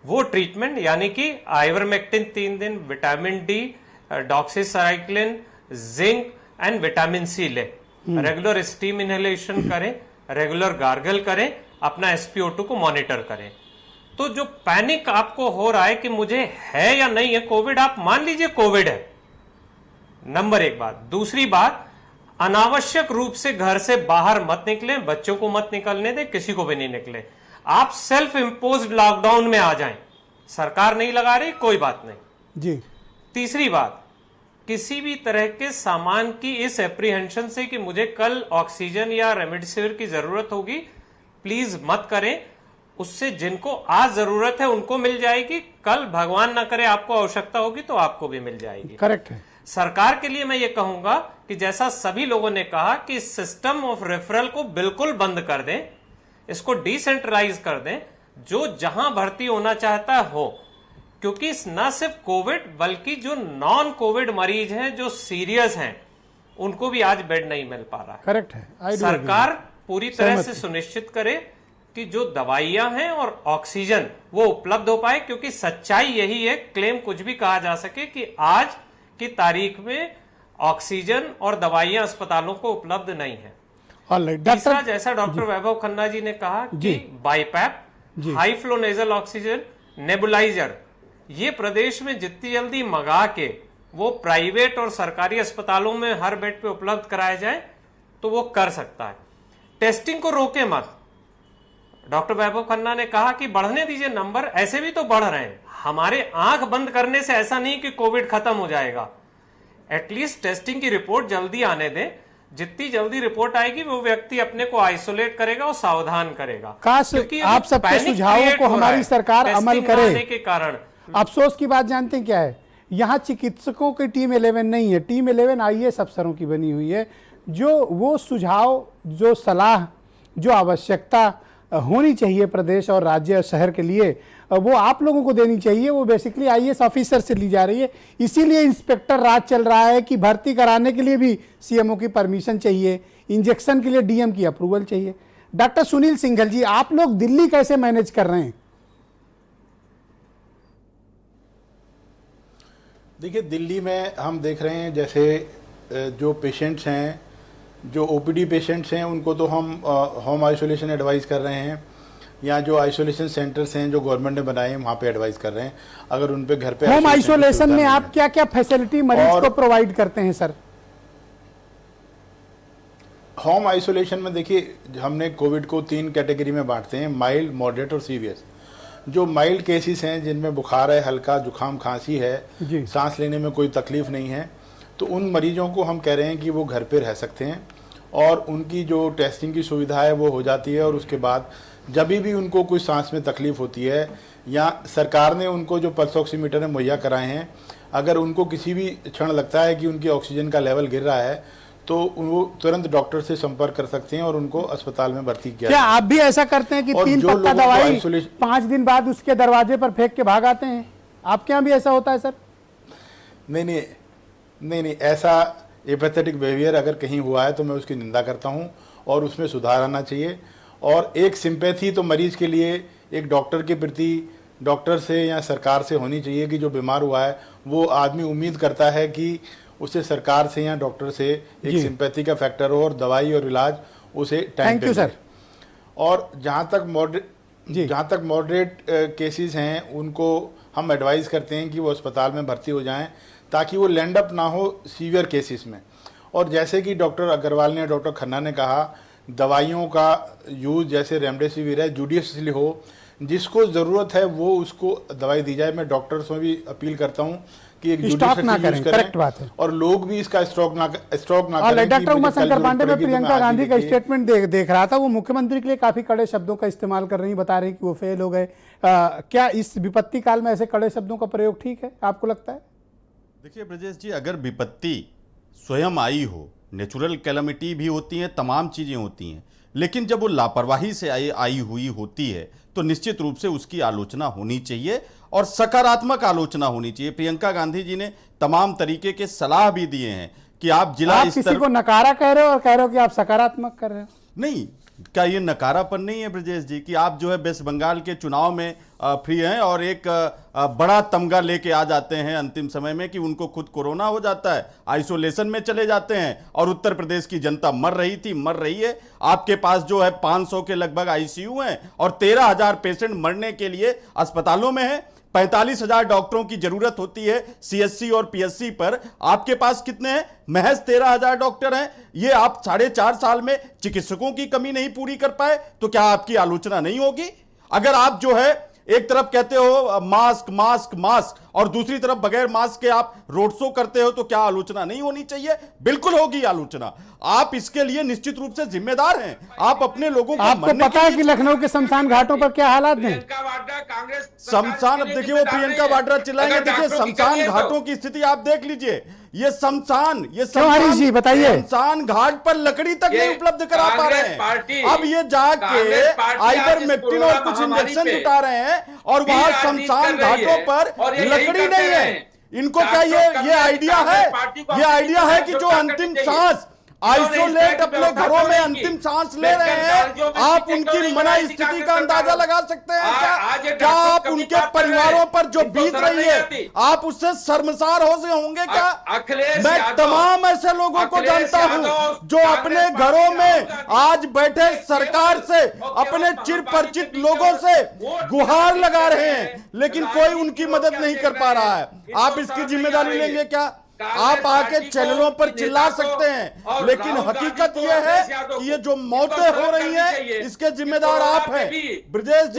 वो ट्रीटमेंट यानी कि आइवरमेक्टिन 3 दिन, vitamin D, doxycycline, zinc and vitamin C ले, रेगुलर स्टीम इनहेलेशन करें, रेगुलर गार्गल करें, अपना SpO2 को मॉनिटर करें। तो जो पैनिक आपको हो रहा है कि मुझे है या नहीं है कोविड, आप मान लीजिए कोविड है, नंबर 1 बात। दूसरी बात, अनावश्यक रूप से घर से बाहर मत निकलें, बच्चों को मत निकलने दें, किसी को भी नहीं निकले। आप सेल्फ इम्पोज्ड लॉकडाउन में आ जाएं, सरकार नहीं लगा रही, कोई बात नहीं जी। तीसरी बात, किसी भी तरह के सामान की इस एप्रीहेंशन से कि मुझे कल ऑक्सीजन या रेमडेसिविर की जरूरत होगी, प्लीज मत करें। उससे जिनको आज जरूरत है उनको मिल जाएगी, कल भगवान ना करे आपको आवश्यकता होगी तो आपको भी मिल जाएगी। करेक्ट है। सरकार के लिए मैं ये कहूंगा कि जैसा सभी लोगों ने कहा कि सिस्टम ऑफ रेफरल को बिल्कुल बंद कर दें, इसको डिसेंट्रलाइज कर दें, जो जहां भर्ती होना चाहता हो, क्योंकि न सिर्फ कोविड बल्कि जो नॉन कोविड मरीज हैं, जो सीरियस हैं, उनको भी आज बेड नहीं मिल पा रहा है। करेक्ट है। सरकार पूरी तरह से सुनिश्चित करे कि जो दवाइयां हैं और ऑक्सीजन वो उपलब्ध हो पाए, क्योंकि सच्चाई यही है, क्लेम कुछ भी कहा जा सके कि आज की तारीख में ऑक्सीजन और दवाइयां अस्पतालों को उपलब्ध नहीं है। तीसरा, जैसा डॉक्टर वैभव खन्ना जी ने कहा कि BiPAP, high flow nasal oxygen, nebuliser, ये प्रदेश में जितनी जल्दी मंगा के वो प्राइवेट और सरकारी अस्पतालों में हर बेड पे उपलब्ध कराया जाए तो वो कर सकता है। टेस्टिंग को रोके मत। डॉक्टर वैभव खन्ना ने कहा कि बढ़ने दीजिए नंबर, ऐसे भी तो बढ़ रहे हैं। हमारे आंख बंद करने से ऐसा नहीं कि कोविड खत्म हो जाएगा। एटलीस्ट टेस्टिंग की रिपोर्ट जल्दी आने दें। जितनी जल्दी रिपोर्ट आएगी वो व्यक्ति अपने को आइसोलेट करेगा और सावधान करेगा। काश आप सबके सुझावों को हमारी सरकार अमल करे। के कारण अफसोस की बात जानते हैं क्या है, यहाँ चिकित्सकों की टीम 11 नहीं है, टीम 11 IAS अफसरों की बनी हुई है। जो वो सुझाव, जो सलाह, जो आवश्यकता होनी चाहिए प्रदेश और राज्य और शहर के लिए, वो आप लोगों को देनी चाहिए, वो बेसिकली IAS ऑफिसर से ली जा रही है। इसीलिए इंस्पेक्टर राज चल रहा है कि भर्ती कराने के लिए भी CMO की परमिशन चाहिए, इंजेक्शन के लिए DM की अप्रूवल चाहिए। डॉक्टर सुनील सिंघल जी, आप लोग दिल्ली कैसे मैनेज कर रहे हैं? देखिए, दिल्ली में हम देख रहे हैं जैसे जो पेशेंट्स हैं, जो OPD पेशेंट्स हैं, उनको तो हम होम आइसोलेशन एडवाइस कर रहे हैं, या जो आइसोलेशन सेंटर्स हैं जो गवर्नमेंट ने बनाए हैं वहाँ पे एडवाइस कर रहे हैं। अगर उन पे घर पे होम आइसोलेशन में आप क्या क्या फैसिलिटी मरीज को प्रोवाइड करते हैं सर? होम आइसोलेशन में देखिए, हमने कोविड को 3 कैटेगरी में बांटते हैं, माइल्ड, मॉडरेट और सीवियस। जो माइल्ड केसेस हैं, जिनमें बुखार है, हल्का जुकाम खांसी है, सांस लेने में कोई तकलीफ नहीं है, तो उन मरीजों को हम कह रहे हैं कि वो घर पे रह सकते हैं और उनकी जो टेस्टिंग की सुविधा है वो हो जाती है। और उसके बाद जब भी उनको कोई सांस में तकलीफ होती है, या सरकार ने उनको जो पल्स ऑक्सीमीटर मुहैया कराए हैं, अगर उनको किसी भी क्षण लगता है कि उनकी ऑक्सीजन का लेवल गिर रहा है तो वो तुरंत डॉक्टर से संपर्क कर सकते हैं और उनको अस्पताल में भर्ती किया। क्या आप भी ऐसा करते हैं कि 3 पत्ता दवाई 5 दिन बाद उसके दरवाजे पर फेंक के भाग आते हैं? आपके यहाँ भी ऐसा होता है सर? नहीं, ऐसा एपैथेटिक बिहेवियर अगर कहीं हुआ है तो मैं उसकी निंदा करता हूं और उसमें सुधार आना चाहिए। और एक सिंपैथी तो मरीज के लिए एक डॉक्टर के प्रति, डॉक्टर से या सरकार से होनी चाहिए कि जो बीमार हुआ है वो आदमी उम्मीद करता है कि उसे सरकार से या डॉक्टर से एक सिंपैथी का फैक्टर हो और दवाई और इलाज उसे टाइम पे मिले। और जहाँ तक मॉडरेट केसेस हैं, उनको हम एडवाइस करते हैं कि वो अस्पताल में भर्ती हो जाएं ताकि वो लैंड अप ना हो सीवियर केसेस में। और जैसे कि डॉक्टर अग्रवाल ने, डॉक्टर खन्ना ने कहा, दवाइयों का यूज़ जैसे रेमडेसिविर है जुडिशियसली हो, जिसको ज़रूरत है वो उसको दवाई दी जाए। मैं डॉक्टर्स में भी अपील करता हूँ कि एक स्टॉक ना करें, करेक्ट बात है, और लोग भी इसका स्टॉक ना करें। डॉक्टर उमाशंकर पांडे में प्रियंका गांधी का स्टेटमेंट देख रहा था, वो मुख्यमंत्री के लिए काफी कड़े शब्दों का इस्तेमाल कर रही, बता रही कि वो फेल हो गए। क्या इस विपत्ति काल में ऐसे कड़े शब्दों का प्रयोग ठीक है, आपको लगता है? देखिए ब्रजेश जी, अगर विपत्ति स्वयं आई हो, नेचुरल कैलामिटी भी होती हैं, तमाम चीज़ें होती हैं, लेकिन जब वो लापरवाही से आई हुई होती है तो निश्चित रूप से उसकी आलोचना होनी चाहिए और सकारात्मक आलोचना होनी चाहिए। प्रियंका गांधी जी ने तमाम तरीके के सलाह भी दिए हैं कि आप जिला स्तर, किसी को नकारा कह रहे हो और कह रहे हो कि आप सकारात्मक कर रहे हो। नहीं, क्या ये नकारापन नहीं है ब्रजेश जी कि आप जो है वेस्ट बंगाल के चुनाव में फ्री हैं और एक बड़ा तमगा लेके आ जाते हैं अंतिम समय में कि उनको खुद कोरोना हो जाता है, आइसोलेशन में चले जाते हैं और उत्तर प्रदेश की जनता मर रही है। आपके पास जो है 500 के लगभग ICU हैं और 13,000 पेशेंट मरने के लिए अस्पतालों में है। 45,000 डॉक्टरों की जरूरत होती है CSC और PSC पर, आपके पास कितने हैं? महज 13,000 डॉक्टर हैं। ये आप 4.5 साल में चिकित्सकों की कमी नहीं पूरी कर पाए तो क्या आपकी आलोचना नहीं होगी? अगर आप जो है एक तरफ कहते हो मास्क मास्क मास्क और दूसरी तरफ बगैर मास्क के आप रोड शो करते हो तो क्या आलोचना नहीं होनी चाहिए? बिल्कुल होगी आलोचना। आप इसके लिए निश्चित रूप से जिम्मेदार हैं। आप अपने लोगों को, आपको पता है कि लखनऊ के शमशान घाटों पर क्या हालात हैं? शमशान, अब देखिए वो प्रियंका वाड्रा चिल्लाएंगे, देखिए शमशान घाटों की स्थिति आप देख लीजिए। ये शमशान क्यों हरीश जी बताइए? शमशान घाट पर लकड़ी तक ये नहीं उपलब्ध करा पा रहे पार्टी- हैं। अब ये जाके कांग्रेस पार्टी आज आइवरमेक्टिन और कोरोना कुछ महामारी इंजेक्शन पे जुटा रहे हैं और भी वहां राजनीति शमशान कर रही घाटों है। पर और ये यही लकड़ी करते नहीं है। रहे। इनको क्या डॉक्टर ये कमलेश आइडिया है, कांग्रेस पार्टी को ये अपनी आइडिया है कि जो व्यवस्था अंतिम करनी चाहिए। सांस आइसोलेट अपने घरों में अंतिम सांस ले रहे हैं, आप उनकी मना स्थिति का अंदाजा लगा सकते हैं क्या? क्या आप उनके परिवारों पर जो बीत रही है आप उससे शर्मसार होंगे क्या? मैं तमाम ऐसे लोगों को जानता हूं जो अपने घरों में आज बैठे सरकार से, अपने चिर परिचित लोगों से गुहार लगा रहे हैं, लेकिन कोई उनकी मदद नहीं कर पा रहा है। आप इसकी जिम्मेदारी लेंगे क्या? आप आके चैनलों पर चिल्ला सकते हैं, लेकिन हकीकत यह है कि ये जो मौतें हो रही हैं इसके जिम्मेदार आप हैं। ब्रजेश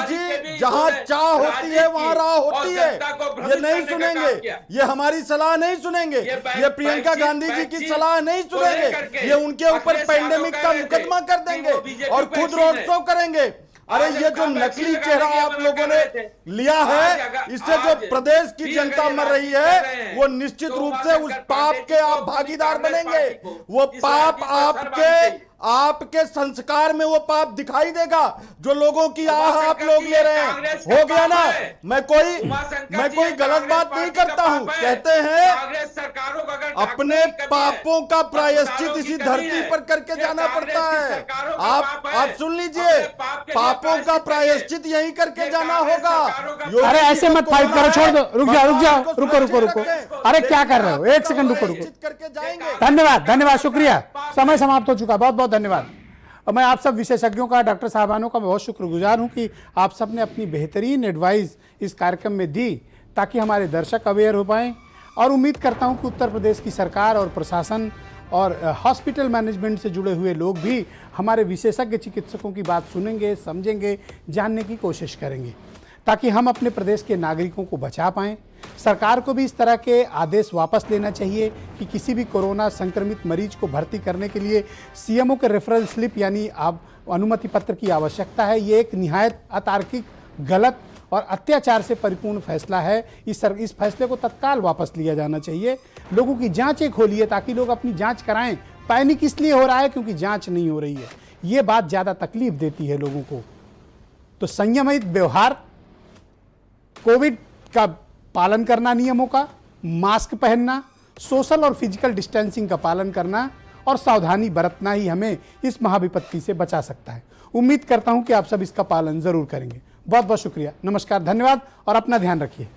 जी जहां चाह होती है वहां राह होती है। ये नहीं सुनेंगे, ये हमारी सलाह नहीं सुनेंगे, ये प्रियंका गांधी जी की सलाह नहीं सुनेंगे, ये उनके ऊपर पैंडेमिक का मुकदमा कर देंगे और खुद रोड शो करेंगे। अरे ये जो नकली चेहरा आप लोगों ने लिया है, इससे जो प्रदेश की जनता मर रही है वो निश्चित रूप से उस पाप के आप भागीदार बनेंगे। वो पाप आपके संस्कार में वो पाप दिखाई देगा जो लोगों की आह आप लोग ले रहे हैं। हो गया ना? मैं कोई गलत बात नहीं करता हूं। कहते हैं अपने पापों का प्रायश्चित इसी धरती पर करके जाना पड़ता है। आप सुन लीजिए, पापों का प्रायश्चित यही करके जाना होगा। अरे ऐसे मत फाइट करो, छोड़ दो, रुक जाओ, रुको। अरे क्या कर रहे हो? एक सेकंड रुको। करके जाएंगे। धन्यवाद, शुक्रिया। समय समाप्त हो चुका, बहुत बहुत धन्यवाद। और मैं आप सब विशेषज्ञों का, डॉक्टर साहबानों का बहुत शुक्रगुजार हूं कि आप सब ने अपनी बेहतरीन एडवाइस इस कार्यक्रम में दी ताकि हमारे दर्शक अवेयर हो पाएं। और उम्मीद करता हूं कि उत्तर प्रदेश की सरकार और प्रशासन और हॉस्पिटल मैनेजमेंट से जुड़े हुए लोग भी हमारे विशेषज्ञ चिकित्सकों की बात सुनेंगे, समझेंगे, जानने की कोशिश करेंगे ताकि हम अपने प्रदेश के नागरिकों को बचा पाएं। सरकार को भी इस तरह के आदेश वापस लेना चाहिए कि किसी भी कोरोना संक्रमित मरीज को भर्ती करने के लिए सीएमओ के रेफरल स्लिप यानी अनुमति पत्र की आवश्यकता है। ये एक निहायत अतार्किक, गलत और अत्याचार से परिपूर्ण फैसला है। इस फैसले को तत्काल वापस लिया जाना चाहिए। लोगों की जांचें खोलिए ताकि लोग अपनी जांच कराएं। पैनिक इसलिए हो रहा है क्योंकि जांच नहीं हो रही है। ये बात ज़्यादा तकलीफ देती है लोगों को। तो संयमित व्यवहार, कोविड का पालन करना, नियमों का, मास्क पहनना, सोशल और फिजिकल डिस्टेंसिंग का पालन करना और सावधानी बरतना ही हमें इस महाविपत्ति से बचा सकता है। उम्मीद करता हूं कि आप सब इसका पालन जरूर करेंगे। बहुत बहुत शुक्रिया, नमस्कार, धन्यवाद और अपना ध्यान रखिए।